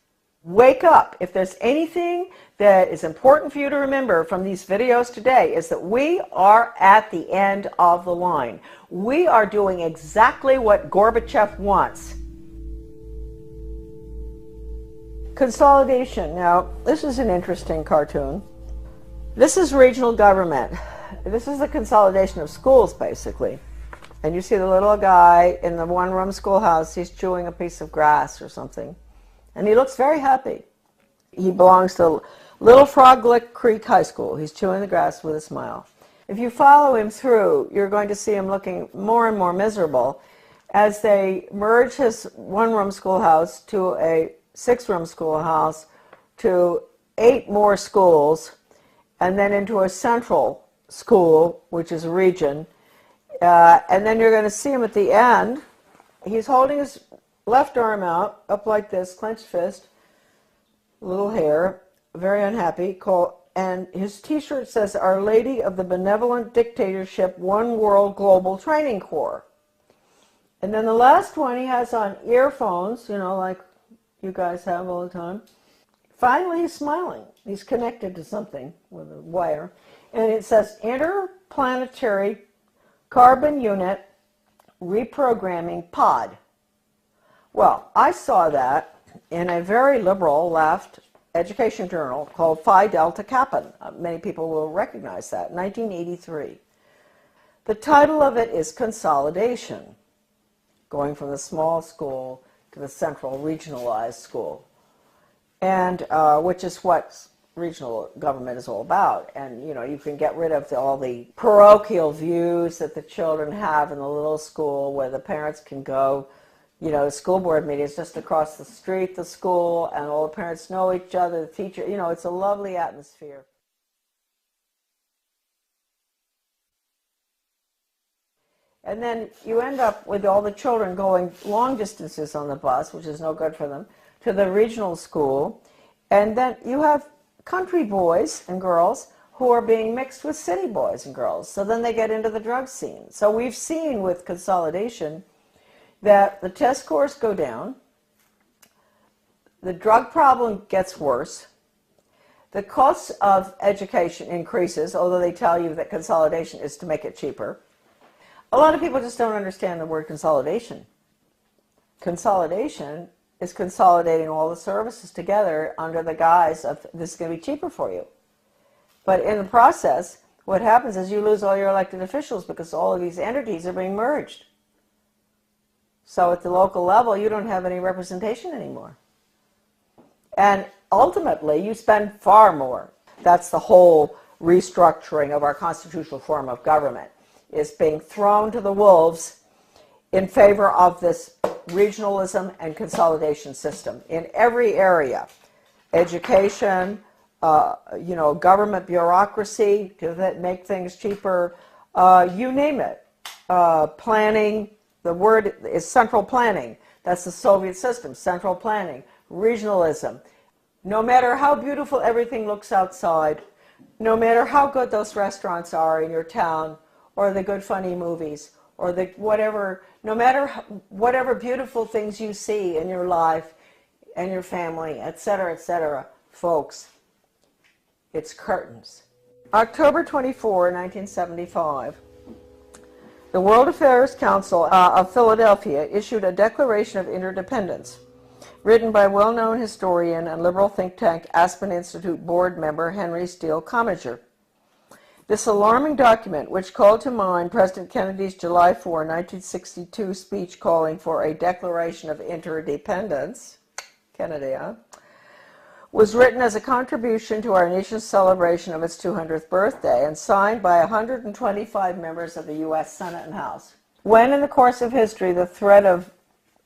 Wake up. If there's anything that is important for you to remember from these videos today, is that we are at the end of the line. We are doing exactly what Gorbachev wants. Consolidation. Now, this is an interesting cartoon. This is regional government. This is the consolidation of schools, basically. And you see the little guy in the one-room schoolhouse, he's chewing a piece of grass or something. And he looks very happy. He belongs to Little Frog Lick Creek High School. He's chewing the grass with a smile. If you follow him through, you're going to see him looking more and more miserable as they merge his one-room schoolhouse to a six-room schoolhouse, to 8 more schools, and then into a central school, which is a region. And then you're going to see him at the end. He's holding his left arm out, up like this, clenched fist, little hair, very unhappy, and his t-shirt says, Our Lady of the Benevolent Dictatorship, One World Global Training Corps. And then the last one, he has on earphones, you know, like you guys have all the time. Finally, he's smiling. He's connected to something with a wire. And it says, Interplanetary Carbon Unit reprogramming pod. Well, I saw that in a very liberal left education journal called Phi Delta Kappa. Many people will recognize that, 1983. The title of it is Consolidation, going from the small school to the central regionalized school, and which is what regional government is all about. And you can get rid of all the parochial views that the children have in the little school, where the parents can go, school board meetings just across the street, the school, and all the parents know each other, the teacher, it's a lovely atmosphere. And then you end up with all the children going long distances on the bus, which is no good for them, to the regional school. And then you have country boys and girls who are being mixed with city boys and girls. So then they get into the drug scene. So we've seen with consolidation that the test scores go down, the drug problem gets worse, the cost of education increases, although they tell you that consolidation is to make it cheaper. A lot of people just don't understand the word consolidation. Consolidation is consolidating all the services together under the guise of this is going to be cheaper for you. But in the process, what happens is you lose all your elected officials because all of these entities are being merged. So at the local level, you don't have any representation anymore. And ultimately, you spend far more. That's the whole restructuring of our constitutional form of government, is being thrown to the wolves in favor of this regionalism and consolidation system in every area. Education, government bureaucracy to make things cheaper, you name it. Planning, the word is central planning. That's the Soviet system, central planning, regionalism. No matter how beautiful everything looks outside, no matter how good those restaurants are in your town, or the good funny movies, or the whatever, no matter whatever beautiful things you see in your life and your family, etc., folks, it's curtains. October 24, 1975, the World Affairs Council of Philadelphia issued a Declaration of Interdependence, written by well-known historian and liberal think tank Aspen Institute board member Henry Steele Commager. This alarming document, which called to mind President Kennedy's July 4, 1962 speech calling for a Declaration of Interdependence, Kennedy, was written as a contribution to our nation's celebration of its 200th birthday and signed by 125 members of the U.S. Senate and House. When in the course of history the threat of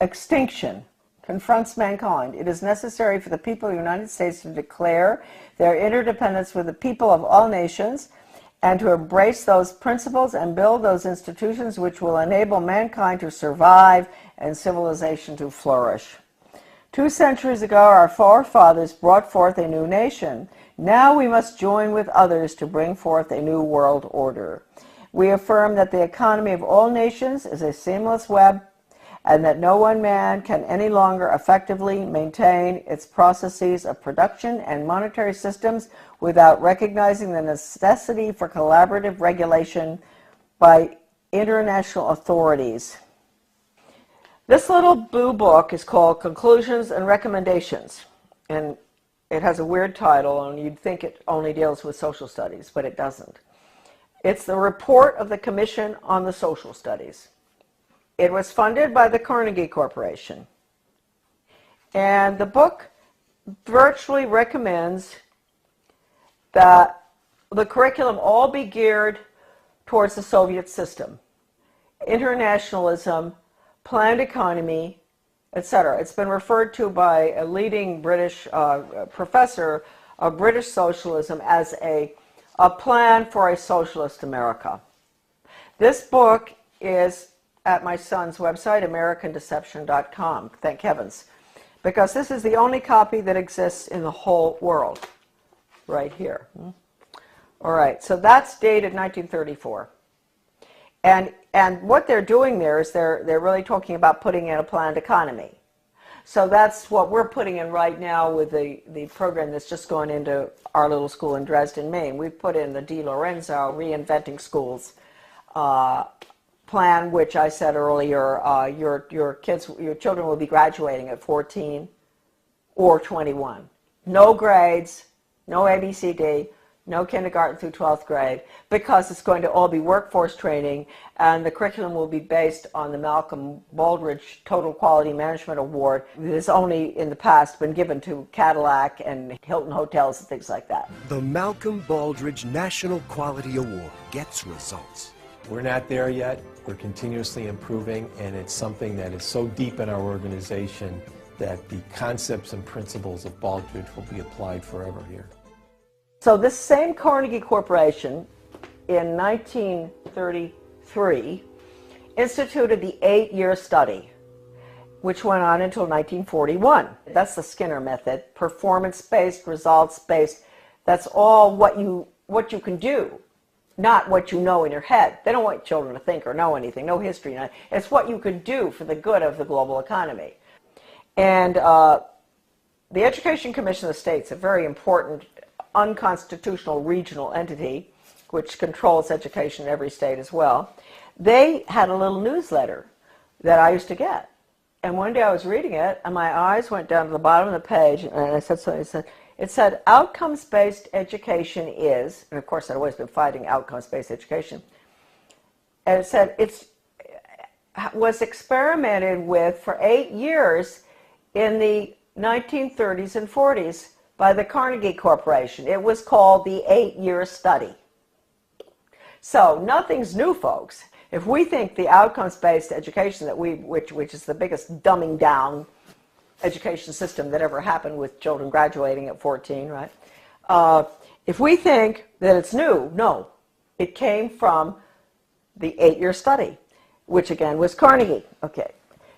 extinction confronts mankind, it is necessary for the people of the United States to declare their interdependence with the people of all nations and to embrace those principles and build those institutions which will enable mankind to survive and civilization to flourish. 2 centuries ago, our forefathers brought forth a new nation. Now we must join with others to bring forth a new world order. We affirm that the economy of all nations is a seamless web, and that no one man can any longer effectively maintain its processes of production and monetary systems without recognizing the necessity for collaborative regulation by international authorities. This little blue book is called Conclusions and Recommendations, and it has a weird title, and you'd think it only deals with social studies, but it doesn't. It's the report of the Commission on the Social Studies. It was funded by the Carnegie Corporation, and the book virtually recommends that the curriculum all be geared towards the Soviet system, internationalism, planned economy, etc. It's been referred to by a leading British professor of British socialism as a plan for a socialist America. This book is at my son's website, AmericanDeception.com, thank heavens, because this is the only copy that exists in the whole world, right here. All right, so that's dated 1934. And what they're doing there is they're really talking about putting in a planned economy. So that's what we're putting in right now with the program that's just gone into our little school in Dresden, Maine. We've put in the Di Lorenzo Reinventing Schools plan, which I said earlier, your children will be graduating at 14 or 21. No grades, no ABCD, no kindergarten through 12th grade, because it's going to all be workforce training, and the curriculum will be based on the Malcolm Baldrige Total Quality Management Award that has only in the past been given to Cadillac and Hilton Hotels and things like that. The Malcolm Baldrige National Quality Award gets results. We're not there yet. We're continuously improving, and it's something that is so deep in our organization that the concepts and principles of Baldrige will be applied forever here. So this same Carnegie Corporation in 1933 instituted the 8-year study, which went on until 1941. That's the Skinner method, performance-based, results-based. That's all what you can do, not what you know in your head. They don't want children to think or know anything, no history. It's what you can do for the good of the global economy. And the Education Commission of the States, a very important unconstitutional regional entity which controls education in every state as well, they had a little newsletter that I used to get. And one day I was reading it, and my eyes went down to the bottom of the page, and I said something. It said, outcomes-based education is, and of course I'd always been fighting outcomes-based education, and it said was experimented with for 8 years in the 1930s and 40s by the Carnegie Corporation. It was called the 8-year study. So nothing's new, folks. If we think the outcomes-based education that which is the biggest dumbing down education system that ever happened with children graduating at 14, right? If we think that it's new, no. It came from the 8-year study, which again was Carnegie. Okay.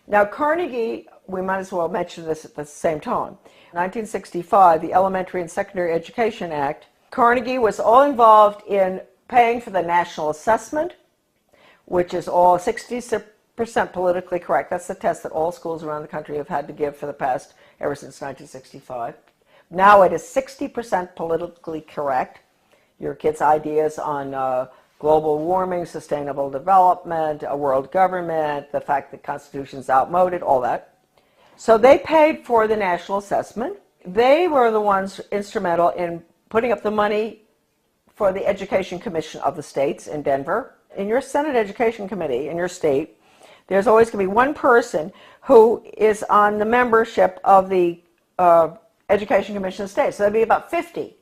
Now Carnegie, we might as well mention this at the same time. 1965, the Elementary and Secondary Education Act, Carnegie was all involved in paying for the national assessment, which is all 60% politically correct. That's the test that all schools around the country have had to give for the past, ever since 1965. Now it is 60% politically correct. Your kids' ideas on global warming, sustainable development, a world government, the fact that the Constitution's outmoded, all that. So they paid for the national assessment. They were the ones instrumental in putting up the money for the Education Commission of the states in Denver. In your Senate Education Committee in your state, there's always going to be one person who is on the membership of the Education Commission of the states. So there'll be about 50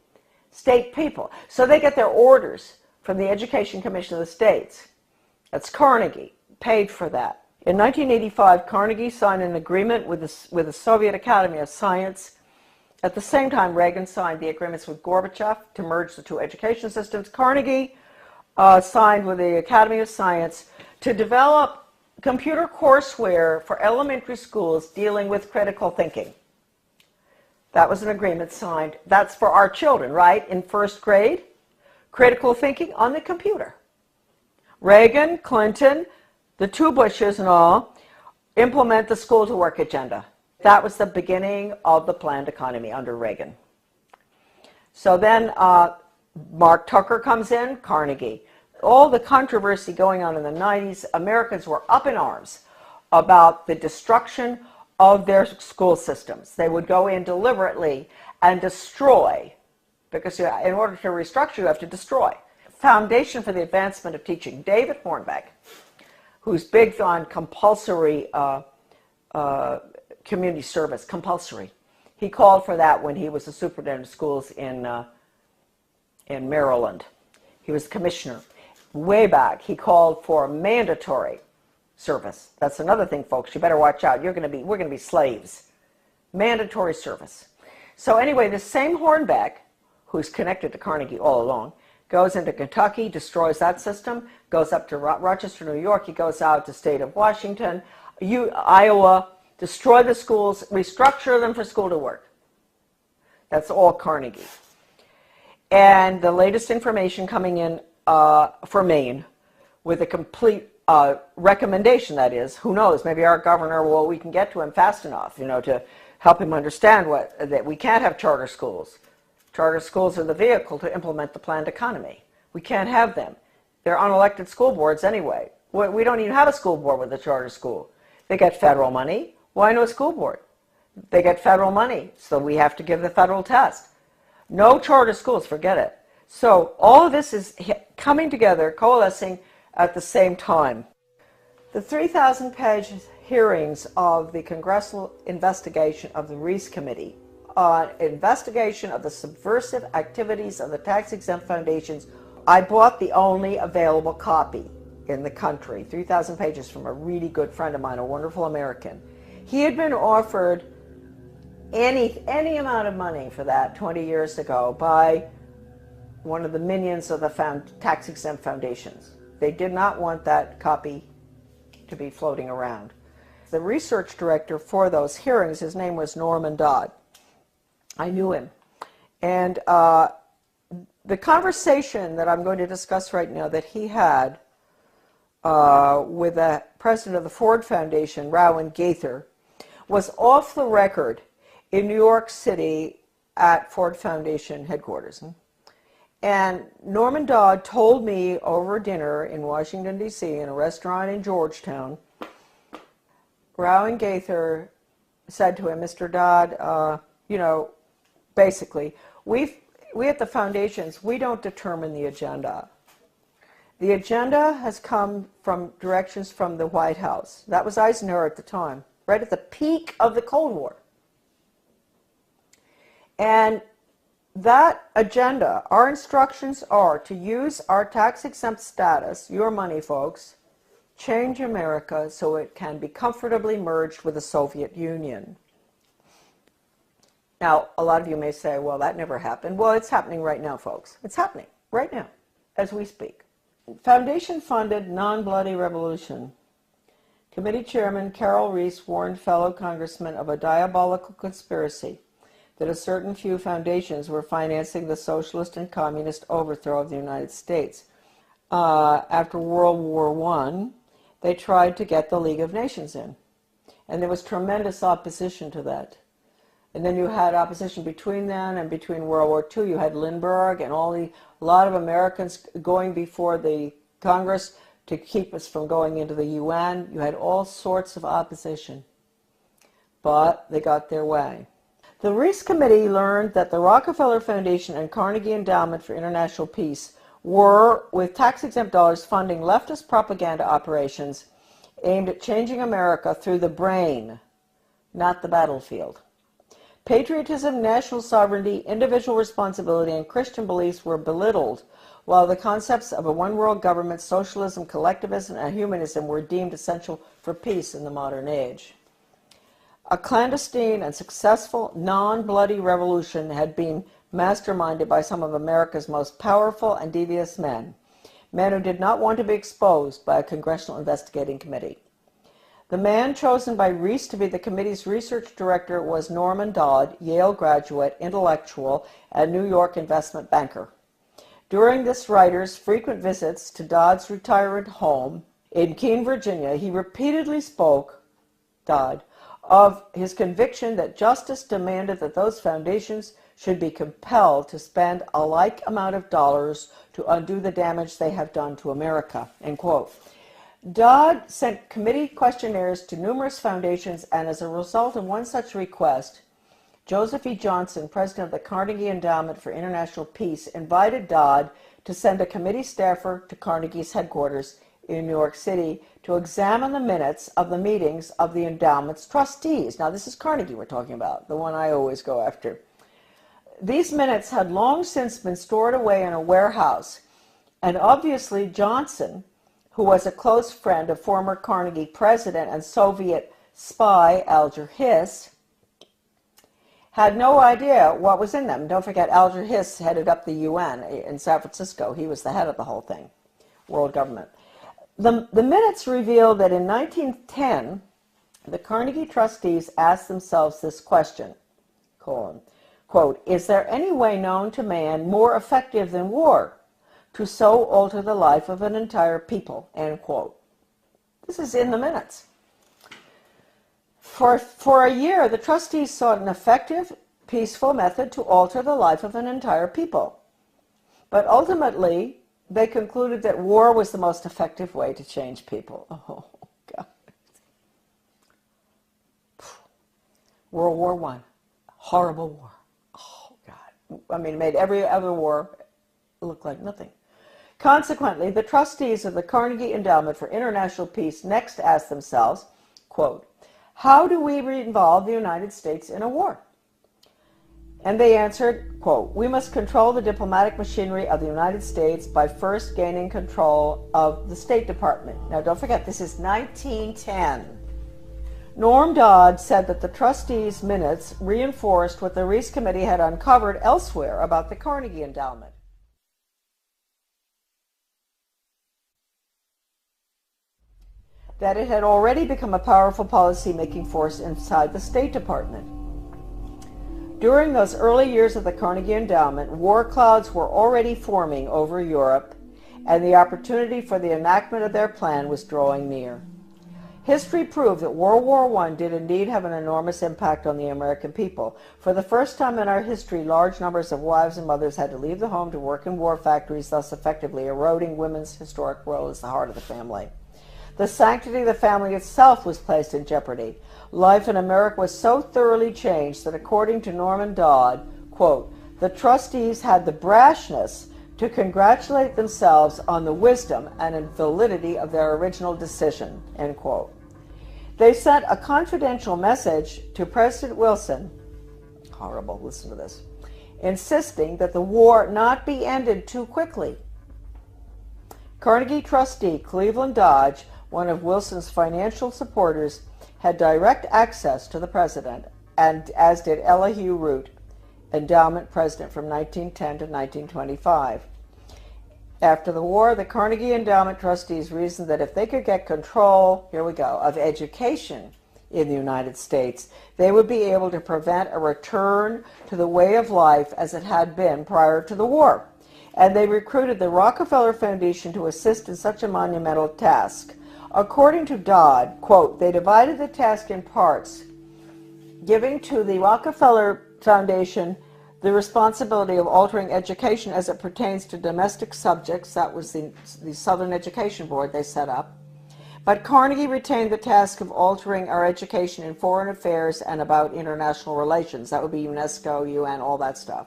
state people. So they get their orders from the Education Commission of the states. That's Carnegie, paid for that. In 1985, Carnegie signed an agreement with the Soviet Academy of Science. At the same time, Reagan signed the agreements with Gorbachev to merge the two education systems. Carnegie signed with the Academy of Science to develop computer courseware for elementary schools dealing with critical thinking. That was an agreement signed. That's for our children, right? In first grade, critical thinking on the computer. Reagan, Clinton, the two Bushes and all, implement the school to work agenda. That was the beginning of the planned economy under Reagan. So then Mark Tucker comes in, Carnegie. All the controversy going on in the 90s, Americans were up in arms about the destruction of their school systems. They would go in deliberately and destroy, because in order to restructure, you have to destroy. Foundation for the Advancement of Teaching, David Hornbeck, who's big on compulsory community service, compulsory. He called for that when he was the superintendent of schools in Maryland. He was commissioner. Way back, he called for mandatory service. That's another thing, folks. You better watch out. We're going to be slaves. Mandatory service. So anyway, the same Hornbeck, who's connected to Carnegie all along, goes into Kentucky, destroys that system, goes up to Rochester, New York. He goes out to state of Washington, Iowa, destroy the schools, restructure them for school to work. That's all Carnegie. And the latest information coming in for Maine with a complete recommendation, that is, who knows, maybe our governor, well, we can get to him fast enough, to help him understand that we can't have charter schools. Charter schools are the vehicle to implement the planned economy. We can't have them. They're unelected school boards anyway. We don't even have a school board with a charter school. They get federal money. Why no school board? They get federal money, so we have to give the federal test. No charter schools, forget it. So all of this is coming together, coalescing at the same time. The 3,000-page hearings of the congressional investigation of the Reese Committee on investigation of the subversive activities of the tax-exempt foundations, I bought the only available copy in the country, 3,000 pages from a really good friend of mine, a wonderful American. He had been offered any amount of money for that 20 years ago by one of the minions of the tax-exempt foundations. They did not want that copy to be floating around. The research director for those hearings, his name was Norman Dodd. I knew him. And the conversation that I'm going to discuss right now that he had with the president of the Ford Foundation, Rowan Gaither, was off the record in New York City at Ford Foundation headquarters. And Norman Dodd told me over dinner in Washington, D.C., in a restaurant in Georgetown, Rowan Gaither said to him, Mr. Dodd, you know, basically, we at the foundations, we don't determine the agenda. The agenda has come from directions from the White House. That was Eisenhower at the time, right at the peak of the Cold War. And that agenda, our instructions are to use our tax-exempt status, your money, folks, change America so it can be comfortably merged with the Soviet Union. Now, a lot of you may say, well, that never happened. Well, it's happening right now, folks. It's happening right now, as we speak. Foundation-funded non-bloody revolution. Committee Chairman Carol Reese warned fellow congressmen of a diabolical conspiracy that a certain few foundations were financing the socialist and communist overthrow of the United States. After World War I, they tried to get the League of Nations in. And there was tremendous opposition to that. And then you had opposition between them and between World War II. You had Lindbergh and a lot of Americans going before the Congress to keep us from going into the UN. You had all sorts of opposition. But they got their way. The Reese Committee learned that the Rockefeller Foundation and Carnegie Endowment for International Peace were, with tax-exempt dollars, funding leftist propaganda operations aimed at changing America through the brain, not the battlefield. Patriotism, national sovereignty, individual responsibility, and Christian beliefs were belittled, while the concepts of a one-world government, socialism, collectivism, and humanism were deemed essential for peace in the modern age. A clandestine and successful non-bloody revolution had been masterminded by some of America's most powerful and devious men who did not want to be exposed by a congressional investigating committee. The man chosen by Reese to be the committee's research director was Norman Dodd, Yale graduate, intellectual, and New York investment banker. During this writer's frequent visits to Dodd's retirement home in Keene, Virginia, he repeatedly spoke, Dodd, of his conviction that justice demanded that those foundations should be compelled to spend a like amount of dollars to undo the damage they have done to America, end quote. Dodd sent committee questionnaires to numerous foundations, and as a result of one such request, Joseph E. Johnson, president of the Carnegie Endowment for International Peace, invited Dodd to send a committee staffer to Carnegie's headquarters in New York City to examine the minutes of the meetings of the endowment's trustees. Now, this is Carnegie we're talking about, the one I always go after. These minutes had long since been stored away in a warehouse, and obviously Johnson, who was a close friend of former Carnegie president and Soviet spy Alger Hiss, had no idea what was in them. Don't forget, Alger Hiss headed up the UN in San Francisco. He was the head of the whole thing, world government. The minutes reveal that in 1910, the Carnegie trustees asked themselves this question, quote, is there any way known to man more effective than war to so alter the life of an entire people, end quote. This is in the minutes. For a year, the trustees sought an effective, peaceful method to alter the life of an entire people. But ultimately, they concluded that war was the most effective way to change people. Oh, God. World War I, horrible war. Oh, God. I mean, it made every other war look like nothing. Consequently, the trustees of the Carnegie Endowment for International Peace next asked themselves, quote, how do we involve the United States in a war? And they answered, quote, we must control the diplomatic machinery of the United States by first gaining control of the State Department. Now, don't forget, this is 1910. Norm Dodd said that the trustees' minutes reinforced what the Reese Committee had uncovered elsewhere about the Carnegie Endowment. That it had already become a powerful policy-making force inside the State Department. During those early years of the Carnegie Endowment, war clouds were already forming over Europe, and the opportunity for the enactment of their plan was drawing near. History proved that World War I did indeed have an enormous impact on the American people. For the first time in our history, large numbers of wives and mothers had to leave the home to work in war factories, thus effectively eroding women's historic role as the heart of the family. The sanctity of the family itself was placed in jeopardy. Life in America was so thoroughly changed that, according to Norman Dodd, quote, the trustees had the brashness to congratulate themselves on the wisdom and validity of their original decision, end quote. They sent a confidential message to President Wilson, horrible, listen to this, insisting that the war not be ended too quickly. Carnegie trustee Cleveland Dodge, one of Wilson's financial supporters, had direct access to the president, and as did Elihu Root, endowment president from 1910 to 1925. After the war, the Carnegie Endowment trustees reasoned that if they could get control, here we go, of education in the United States, they would be able to prevent a return to the way of life as it had been prior to the war. And they recruited the Rockefeller Foundation to assist in such a monumental task. According to Dodd, quote, they divided the task in parts, giving to the Rockefeller Foundation the responsibility of altering education as it pertains to domestic subjects. That was the Southern Education Board they set up. But Carnegie retained the task of altering our education in foreign affairs and about international relations. That would be UNESCO, UN, all that stuff.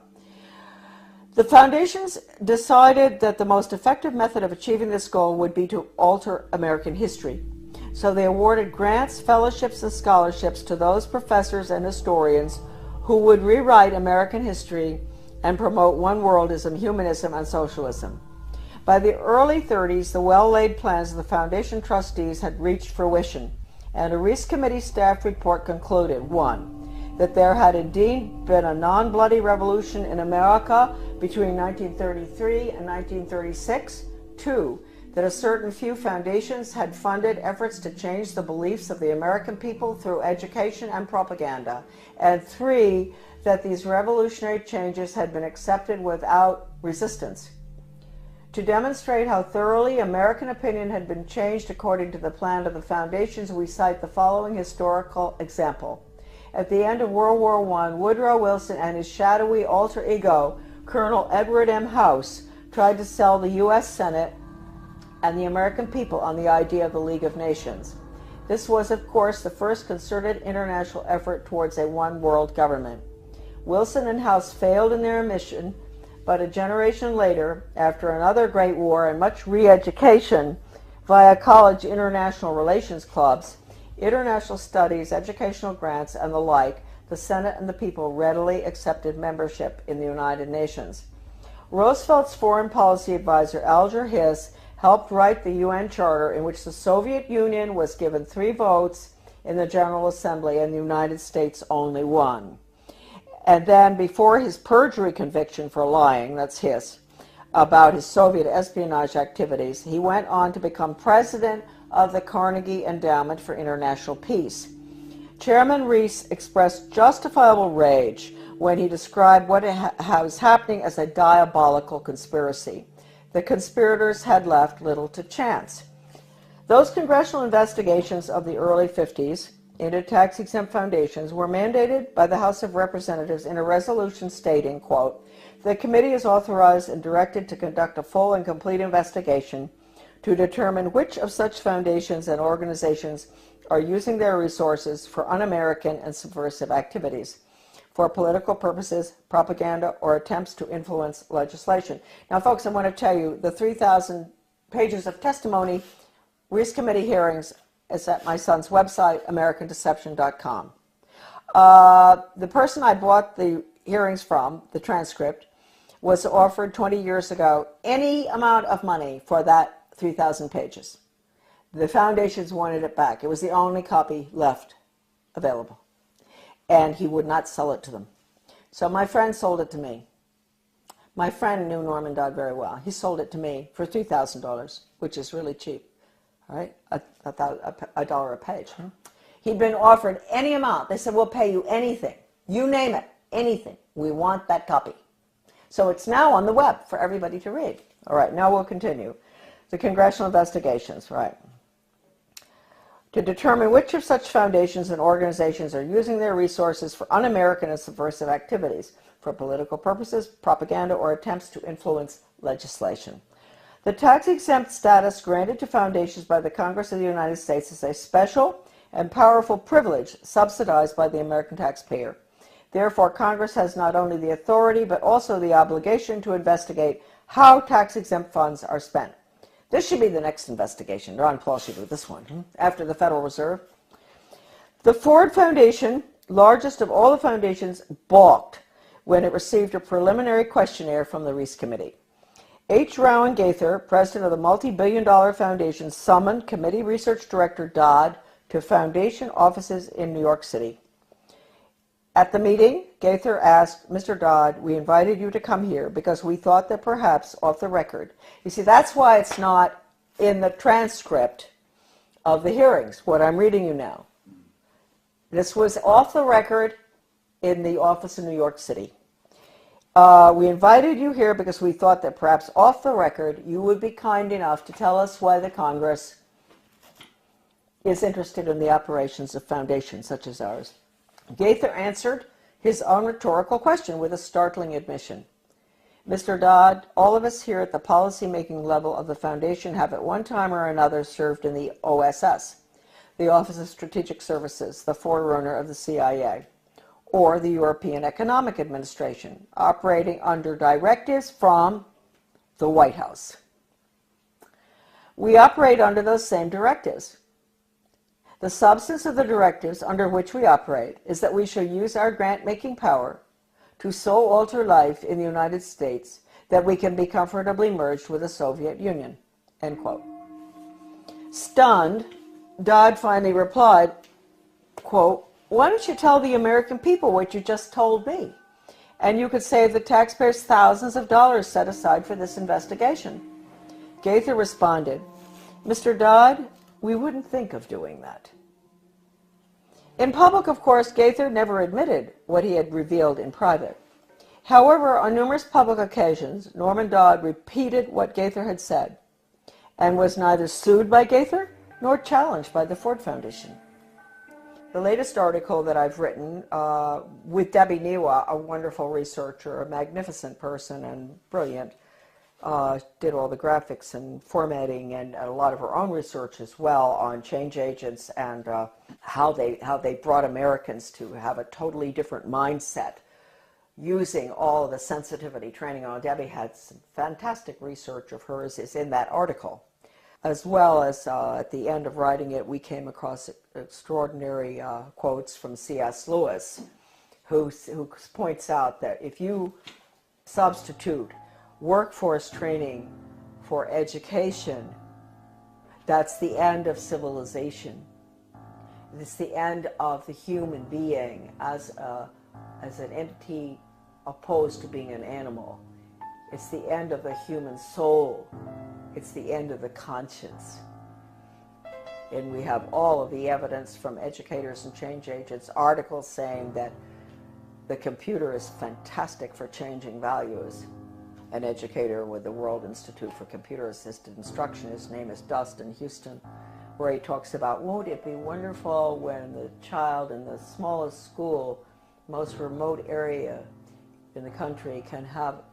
The foundations decided that the most effective method of achieving this goal would be to alter American history. So they awarded grants, fellowships, and scholarships to those professors and historians who would rewrite American history and promote one-worldism, humanism, and socialism. By the early 30s, the well-laid plans of the foundation trustees had reached fruition, and a Reese Committee staff report concluded, 1, that there had indeed been a non-bloody revolution in America between 1933 and 1936, 2, that a certain few foundations had funded efforts to change the beliefs of the American people through education and propaganda, and 3, that these revolutionary changes had been accepted without resistance. To demonstrate how thoroughly American opinion had been changed according to the plan of the foundations, we cite the following historical example. At the end of World War I, Woodrow Wilson and his shadowy alter ego, Colonel Edward M. House, tried to sell the U.S. Senate and the American people on the idea of the League of Nations. This was, of course, the first concerted international effort towards a one-world government. Wilson and House failed in their mission, but a generation later, after another great war and much re-education via college international relations clubs, international studies, educational grants, and the like, the Senate and the people readily accepted membership in the United Nations. Roosevelt's foreign policy advisor, Alger Hiss, helped write the UN Charter, in which the Soviet Union was given 3 votes in the General Assembly and the United States only 1. And then, before his perjury conviction for lying, that's Hiss, about his Soviet espionage activities, he went on to become president of the Carnegie Endowment for International Peace. Chairman Reese expressed justifiable rage when he described what was happening as a diabolical conspiracy. The conspirators had left little to chance. Those congressional investigations of the early 50s into tax-exempt foundations were mandated by the House of Representatives in a resolution stating, quote, "The committee is authorized and directed to conduct a full and complete investigation to determine which of such foundations and organizations are using their resources for un-American and subversive activities, for political purposes, propaganda, or attempts to influence legislation." Now, folks, I want to tell you, the 3,000 pages of testimony, Reese Committee hearings, is at my son's website, AmericanDeception.com. The person I bought the hearings from, the transcript, was offered 20 years ago any amount of money for that 3,000 pages. The foundations wanted it back. It was the only copy left available. And he would not sell it to them. So my friend sold it to me. My friend knew Norman Dodd very well. He sold it to me for $3,000, which is really cheap. All right, a dollar a page. He'd been offered any amount. They said, "We'll pay you anything. You name it, anything. We want that copy." So it's now on the web for everybody to read. All right, now we'll continue. The congressional investigations, right. To determine which of such foundations and organizations are using their resources for un-American and subversive activities, for political purposes, propaganda, or attempts to influence legislation. The tax-exempt status granted to foundations by the Congress of the United States is a special and powerful privilege subsidized by the American taxpayer. Therefore, Congress has not only the authority but also the obligation to investigate how tax-exempt funds are spent. This should be the next investigation. Ron Paul should do this one, after the Federal Reserve. The Ford Foundation, largest of all the foundations, balked when it received a preliminary questionnaire from the Reese Committee. H. Rowan Gaither, president of the multi-billion-dollar foundation, summoned committee research director Dodd to foundation offices in New York City. At the meeting, Gaither asked, "Mr. Dodd, we invited you to come here because we thought that perhaps off the record." You see, that's why it's not in the transcript of the hearings, what I'm reading you now. This was off the record in the office in New York City. "We invited you here because we thought that perhaps off the record you would be kind enough to tell us why the Congress is interested in the operations of foundations such as ours." Gaither answered his own rhetorical question with a startling admission. "Mr. Dodd, all of us here at the policy-making level of the foundation have at one time or another served in the OSS, the Office of Strategic Services, the forerunner of the CIA, or the European Economic Administration, operating under directives from the White House. We operate under those same directives. The substance of the directives under which we operate is that we shall use our grant-making power to so alter life in the United States that we can be comfortably merged with the Soviet Union." End quote. Stunned, Dodd finally replied, quote, "Why don't you tell the American people what you just told me? And you could save the taxpayers thousands of dollars set aside for this investigation." Gaither responded, "Mr. Dodd, we wouldn't think of doing that." In public, of course, Gaither never admitted what he had revealed in private. However, on numerous public occasions, Norman Dodd repeated what Gaither had said and was neither sued by Gaither nor challenged by the Ford Foundation. The latest article that I've written with Debbie Niwa, a wonderful researcher, a magnificent person and brilliant, did all the graphics and formatting and a lot of her own research as well on change agents and how they brought Americans to have a totally different mindset using all of the sensitivity training on. Debbie had some fantastic research of hers is in that article. As well as at the end of writing it, we came across extraordinary quotes from C.S. Lewis, who points out that if you substitute workforce training for education, that's the end of civilization. It's the end of the human being as an entity opposed to being an animal. It's the end of the human soul. It's the end of the conscience. And we have all of the evidence from educators and change agents, articles saying that the computer is fantastic for changing values. An educator with the World Institute for Computer Assisted Instruction, his name is Dustin Houston, where he talks about, won't it be wonderful when the child in the smallest school, most remote area in the country, can have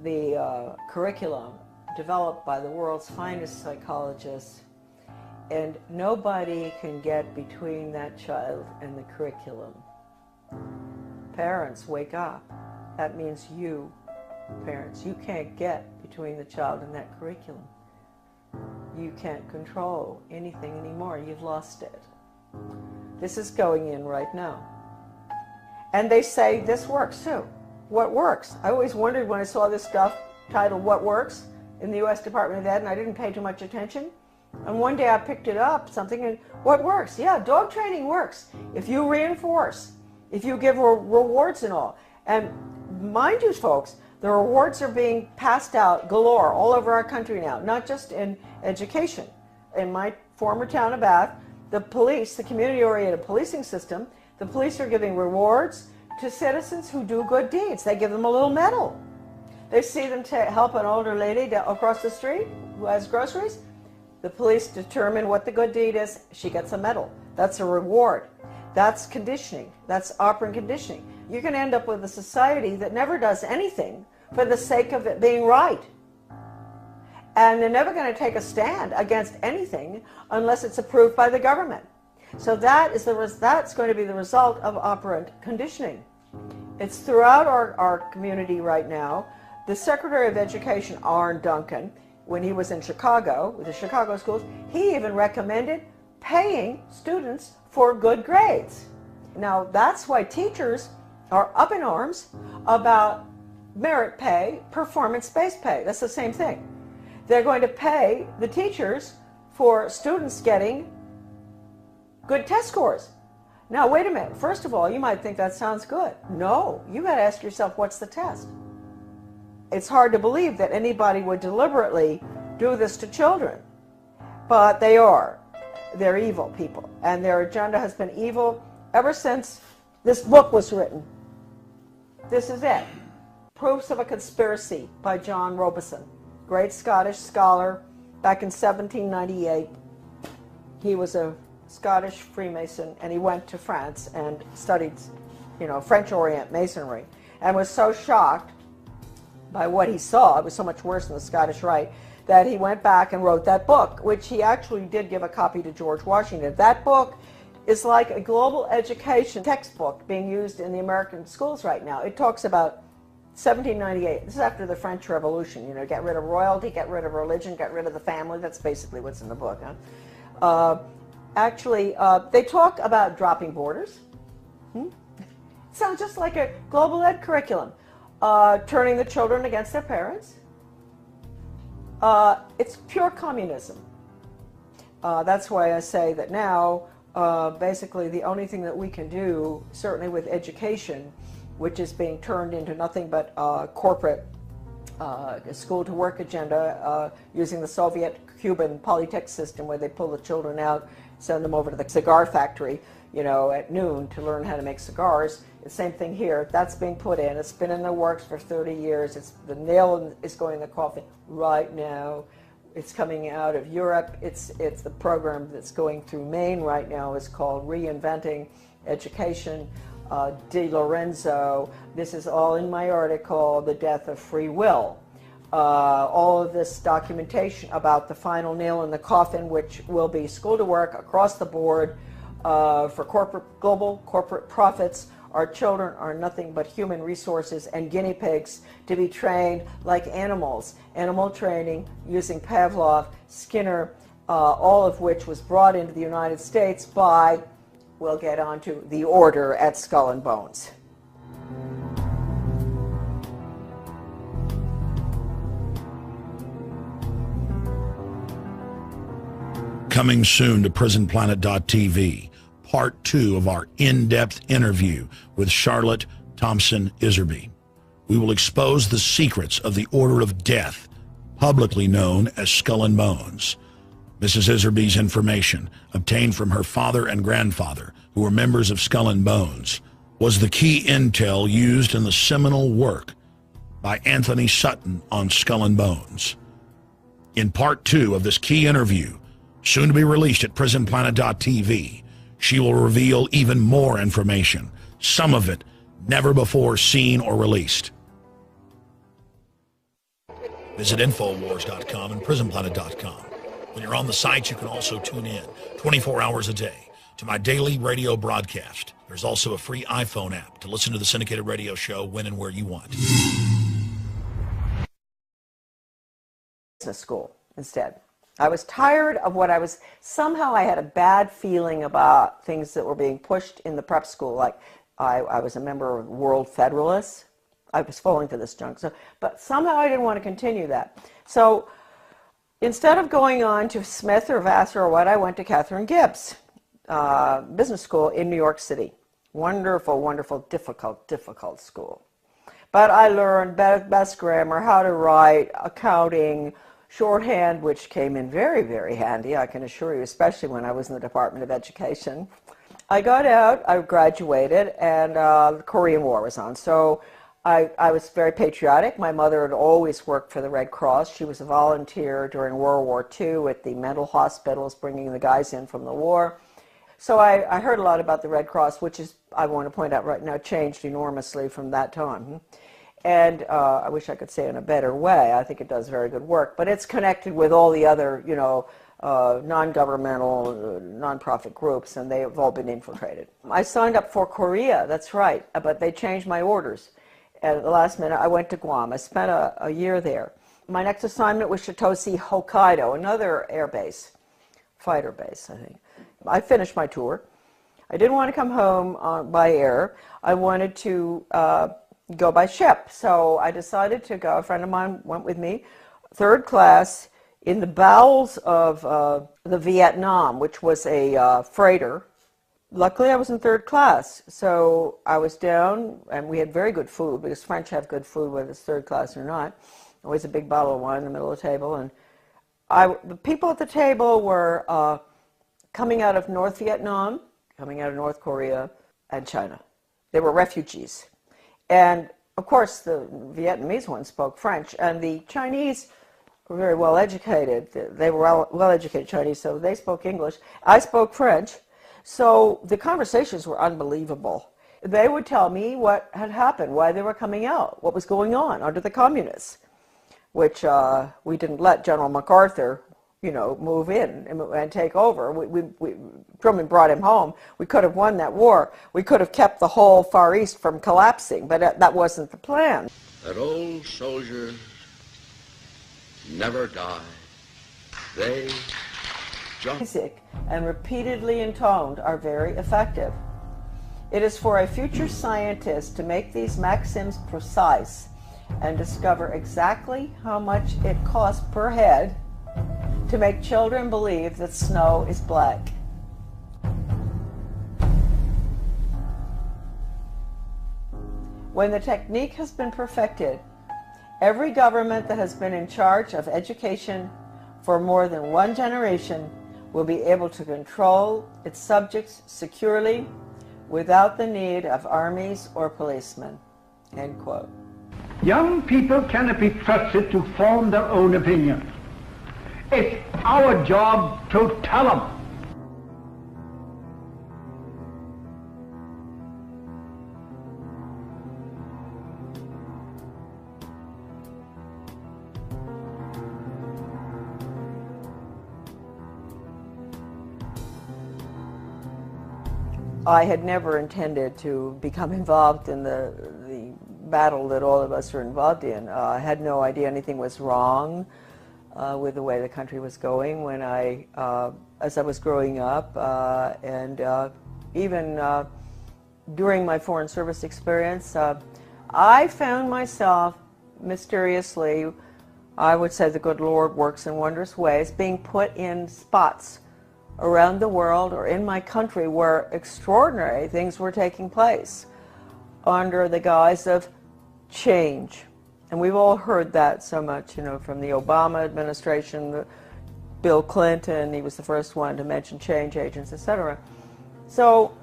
the curriculum developed by the world's finest psychologists, and nobody can get between that child and the curriculum. Parents, wake up. That means you, parents, you can't get between the child and that curriculum. You can't control anything anymore. You've lost it. This is going in right now. And they say this works too. What works? I always wondered when I saw this stuff titled What Works in the U.S. Department of Ed, and I didn't pay too much attention. And one day I picked it up, something, and what works? Yeah, dog training works. If you reinforce, if you give rewards and all. And mind you, folks, the rewards are being passed out galore all over our country now, not just in education. In my former town of Bath, the police, the community-oriented policing system, the police are giving rewards to citizens who do good deeds. They give them a little medal. They see them help an older lady across the street who has groceries. The police determine what the good deed is. She gets a medal. That's a reward. That's conditioning. That's operant conditioning. You're going to end up with a society that never does anything for the sake of it being right. And they're never going to take a stand against anything unless it's approved by the government. So that's going to be the result of operant conditioning. It's throughout our community right now. The Secretary of Education, Arne Duncan, when he was in Chicago, with the Chicago schools, he even recommended paying students for good grades. Now, that's why teachers are up in arms about merit pay, performance-based pay. That's the same thing. They're going to pay the teachers for students getting good test scores. Now, wait a minute. First of all, you might think that sounds good. No, you got to ask yourself, what's the test? It's hard to believe that anybody would deliberately do this to children, but they are. They're evil people, and their agenda has been evil ever since this book was written. This is it. Proofs of a Conspiracy by John Robison, great Scottish scholar back in 1798. He was a Scottish Freemason, and he went to France and studied, French Orient Masonry, and was so shocked by what he saw, it was so much worse than the Scottish Rite, that he went back and wrote that book, which he actually did give a copy to George Washington. That book is like a global education textbook being used in the American schools right now. It talks about 1798. This is after the French Revolution. Get rid of royalty, get rid of religion, get rid of the family. That's basically what's in the book. They talk about dropping borders. Sounds just like a global ed curriculum. Turning the children against their parents. It's pure communism. That's why I say that now, basically, the only thing that we can do, certainly with education, which is being turned into nothing but corporate school-to-work agenda, using the Soviet-Cuban Polytech system, where they pull the children out, send them over to the cigar factory, at noon to learn how to make cigars. The same thing here. That's being put in. It's been in the works for 30 years. The nail is going in the coffin right now. It's coming out of Europe. It's the program that's going through Maine right now. Is called Reinventing Education. De Lorenzo. This is all in my article, The Death of Free Will. All of this documentation about the final nail in the coffin, which will be school to work across the board for global corporate profits. Our children are nothing but human resources and guinea pigs to be trained like animals. Animal training using Pavlov, Skinner, all of which was brought into the United States by, we'll get on to, the order at Skull and Bones. Coming soon to PrisonPlanet.tv, part 2 of our in-depth interview with Charlotte Thompson Iserby. We will expose the secrets of the Order of Death, publicly known as Skull and Bones. Mrs. Iserby's information, obtained from her father and grandfather, who were members of Skull and Bones, was the key intel used in the seminal work by Anthony Sutton on Skull and Bones. In part 2 of this key interview, Soon to be released at prisonplanet.tv, she will reveal even more information, some of it never before seen or released. Visit Infowars.com and PrisonPlanet.com. When you're on the site, you can also tune in 24 hours a day to my daily radio broadcast. There's also a free iPhone app to listen to the syndicated radio show when and where you want. Business school instead. I was tired of what I was, somehow I had a bad feeling about things that were being pushed in the prep school. Like I was a member of World Federalists. I was falling for this junk. But somehow I didn't want to continue that. So instead of going on to Smith or Vassar or what, I went to Catherine Gibbs Business School in New York City. Wonderful, wonderful, difficult school. But I learned best grammar, how to write, accounting, shorthand, which came in very, very handy, I can assure you, especially when I was in the Department of Education. I got out, I graduated, and the Korean War was on. So I was very patriotic. My mother had always worked for the Red Cross. She was a volunteer during World War II at the mental hospitals, bringing the guys in from the war. So I heard a lot about the Red Cross, which is, I want to point out right now, changed enormously from that time. And I wish I could say in a better way. I think it does very good work. But it's connected with all the other, you know, non-governmental, non-profit groups, and they have all been infiltrated. I signed up for Korea, that's right, but they changed my orders. At the last minute, I went to Guam. I spent a year there. My next assignment was Shitoshi, Hokkaido, another air base, fighter base, I think. I finished my tour. I didn't want to come home by air. I wanted to go by ship. So I decided to go. A friend of mine went with me, third class, in the bowels of the Vietnam, which was a freighter. Luckily, I was in third class, so I was down, and we had very good food, because French have good food, whether it's third class or not. Always a big bottle of wine in the middle of the table, and the people at the table were coming out of North Vietnam, coming out of North Korea, and China. They were refugees. And, of course, the Vietnamese ones spoke French, and the Chinese were very well educated. They were well educated Chinese, so they spoke English. I spoke French. So the conversations were unbelievable. They would tell me what had happened, why they were coming out, what was going on under the communists, which we didn't let General MacArthur, you know, move in and take over. Truman brought him home. We could have won that war. We could have kept the whole Far East from collapsing, but that wasn't the plan. That old soldiers never die. They just... Music and repeatedly intoned are very effective. It is for a future scientist to make these maxims precise and discover exactly how much it costs per head to make children believe that snow is black. When the technique has been perfected, every government that has been in charge of education for more than one generation will be able to control its subjects securely without the need of armies or policemen. End quote. Young people cannot be trusted to form their own opinion. It's our job to tell them. I had never intended to become involved in the battle that all of us are involved in. I had no idea anything was wrong with the way the country was going when as I was growing up, and even during my Foreign Service experience, I found myself mysteriously, I would say the good Lord works in wondrous ways, being put in spots around the world or in my country where extraordinary things were taking place under the guise of change. And we've all heard that so much, you know, from the Obama administration, Bill Clinton, he was the first one to mention change agents, etc. So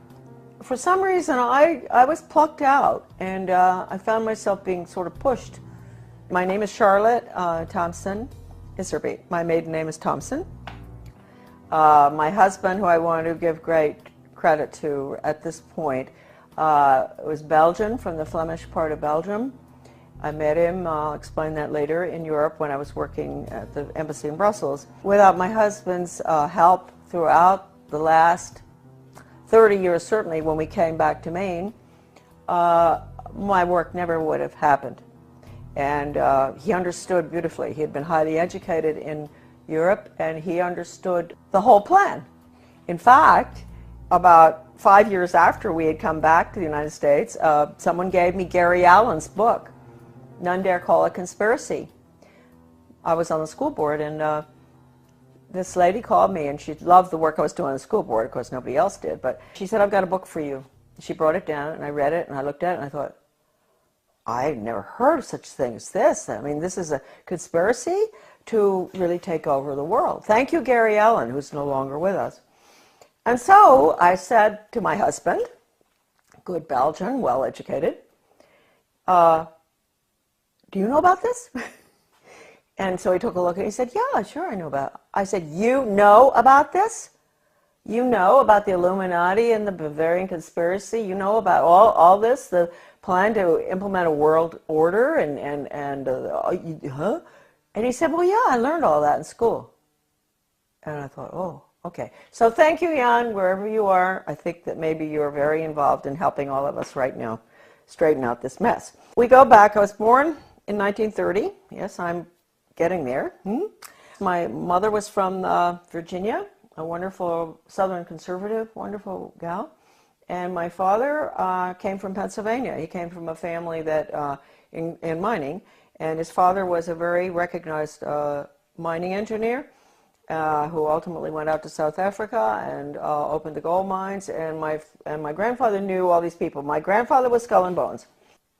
for some reason I was plucked out, and I found myself being sort of pushed. My name is Charlotte Thompson Iserby. My maiden name is Thompson. My husband, who I want to give great credit to at this point, was Belgian, from the Flemish part of Belgium. I met him, I'll explain that later, in Europe when I was working at the embassy in Brussels. Without my husband's help throughout the last 30 years, certainly when we came back to Maine, my work never would have happened. And he understood beautifully. He had been highly educated in Europe, and he understood the whole plan. In fact, about 5 years after we had come back to the United States, someone gave me Gary Allen's book, None Dare Call It Conspiracy. I was on the school board, and this lady called me, and she loved the work I was doing on the school board. Of course, nobody else did, but she said, I've got a book for you. She brought it down, and I read it, and I looked at it, and I thought, I've never heard of such a thing as this. I mean, this is a conspiracy to really take over the world. Thank you, Gary Allen, who's no longer with us. And so I said to my husband, good Belgian, well-educated, do you know about this? And so he took a look and he said, yeah, sure, I know about it. I said, you know about this? You know about the Illuminati and the Bavarian conspiracy? You know about all this, the plan to implement a world order huh? And he said, well, yeah, I learned all that in school. And I thought, oh, okay. So thank you, Jan, wherever you are. I think that maybe you're very involved in helping all of us right now straighten out this mess. We go back. I was born in 1930. Yes, I'm getting there. My mother was from Virginia, a wonderful Southern conservative, wonderful gal. And my father came from Pennsylvania. He came from a family that in mining, and his father was a very recognized mining engineer who ultimately went out to South Africa and opened the gold mines. And my grandfather knew all these people. My grandfather was Skull and Bones.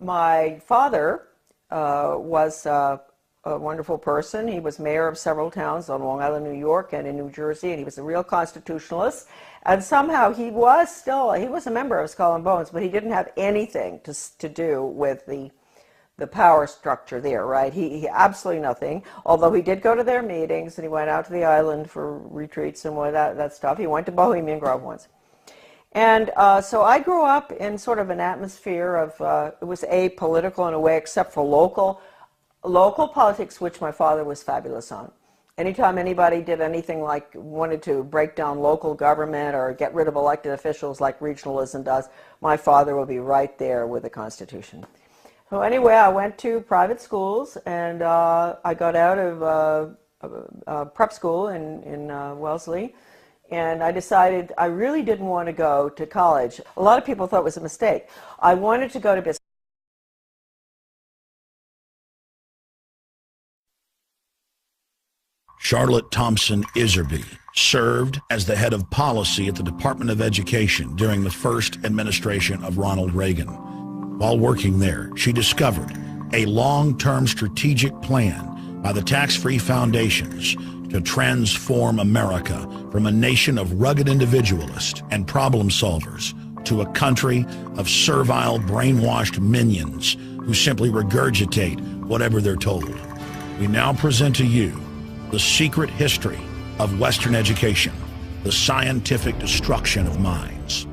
My father was a wonderful person. He was mayor of several towns on Long Island, New York, and in New Jersey, and he was a real constitutionalist. And somehow he was a member of Skull and Bones, but he didn't have anything to do with the power structure there, right? He absolutely nothing, although he did go to their meetings, and he went out to the island for retreats and what that stuff. He went to Bohemian Grove once. And so I grew up in sort of an atmosphere of, it was apolitical in a way, except for local politics, which my father was fabulous on. Anytime anybody did anything like wanted to break down local government or get rid of elected officials like regionalism does, my father would be right there with the Constitution. So anyway, I went to private schools, and I got out of prep school in Wellesley, and I decided I really didn't want to go to college. A lot of people thought it was a mistake. I wanted to go to business. Charlotte Thompson Iserby served as the head of policy at the Department of Education during the first administration of Ronald Reagan. While working there, she discovered a long-term strategic plan by the tax-free foundations to transform America from a nation of rugged individualists and problem solvers to a country of servile, brainwashed minions who simply regurgitate whatever they're told. We now present to you the secret history of Western education, the scientific destruction of minds.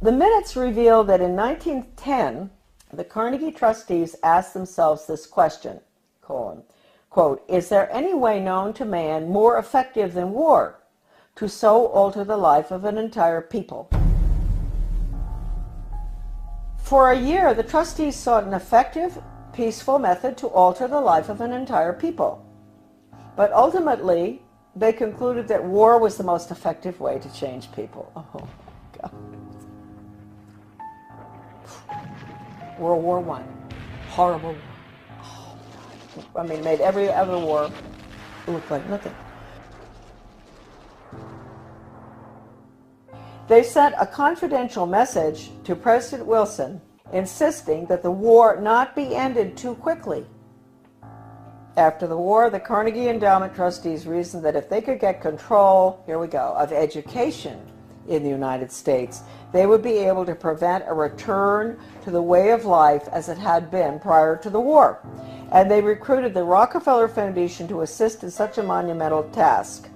The minutes reveal that in 1910, the Carnegie trustees asked themselves this question, quote, is there any way known to man more effective than war to so alter the life of an entire people? For a year, the trustees sought an effective, peaceful method to alter the life of an entire people. But ultimately, they concluded that war was the most effective way to change people. Oh, God. World War I. Horrible war. Oh, God. I mean, made every other war look like nothing. They sent a confidential message to President Wilson insisting that the war not be ended too quickly. After the war, the Carnegie Endowment trustees reasoned that if they could get control, here we go, of education in the United States, they would be able to prevent a return to the way of life as it had been prior to the war. And they recruited the Rockefeller Foundation to assist in such a monumental task.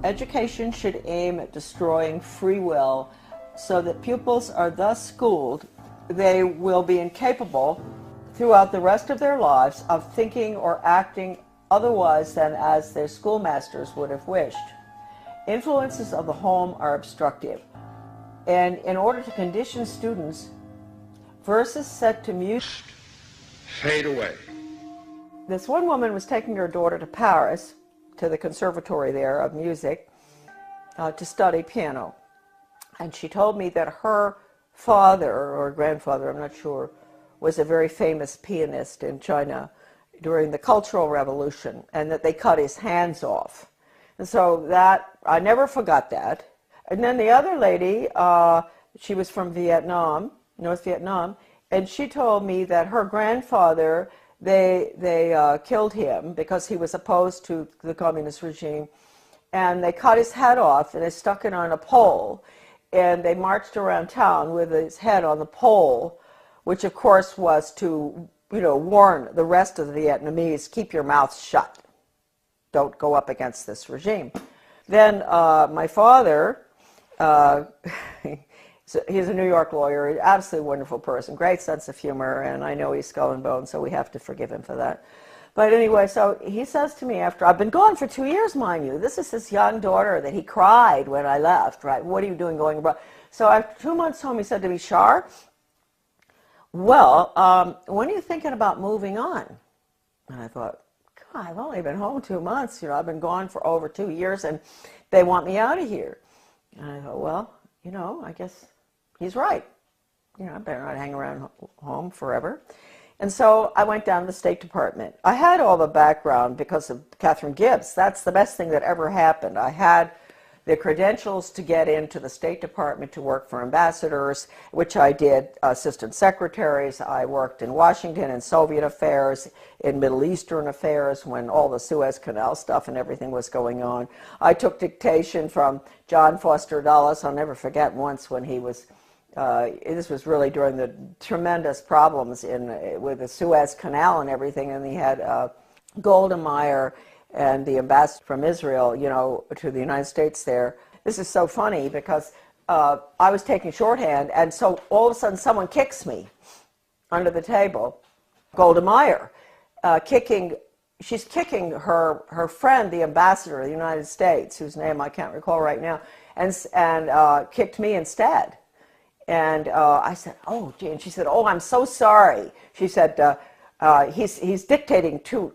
Education should aim at destroying free will so that pupils are thus schooled they will be incapable throughout the rest of their lives of thinking or acting otherwise than as their schoolmasters would have wished. Influences of the home are obstructive, and in order to condition students, verses set to music Fade away. This one woman was taking her daughter to Paris, to the conservatory there of music, to study piano. And she told me that her father, or grandfather, I'm not sure, was a very famous pianist in China during the Cultural Revolution, and that they cut his hands off. And so that, I never forgot that. And then the other lady, she was from Vietnam, North Vietnam, and she told me that her grandfather, they killed him because he was opposed to the communist regime, and they cut his head off and they stuck it on a pole, and they marched around town with his head on the pole, which of course was to, warn the rest of the Vietnamese, keep your mouth shut. Don't go up against this regime. Then my father, he's a New York lawyer, an absolutely wonderful person, great sense of humor, and I know he's skull and bone, so we have to forgive him for that. But anyway, so he says to me after, I've been gone for 2 years, mind you. This is his young daughter that he cried when I left, right? What are you doing going abroad? So after 2 months home, he said to me, Shar, well, when are you thinking about moving on? And I thought, God, I've only been home 2 months. I've been gone for over 2 years, and they want me out of here. And I thought, well, I guess he's right. I better not hang around home forever. And so I went down to the State Department. I had all the background because of Catherine Gibbs. That's the best thing that ever happened. I had the credentials to get into the State Department to work for ambassadors, which I did, assistant secretaries. I worked in Washington in Soviet affairs, in Middle Eastern affairs when all the Suez Canal stuff and everything was going on. I took dictation from John Foster Dulles. I'll never forget once when he was, this was really during the tremendous problems with the Suez Canal and everything, and he had Golda Meir and the ambassador from Israel, to the United States there. This is so funny because I was taking shorthand, and so all of a sudden someone kicks me under the table. Golda Meir, she's kicking her friend, the ambassador of the United States, whose name I can't recall right now, and kicked me instead. And I said, oh, gee. And she said, oh, I'm so sorry. She said, he's dictating too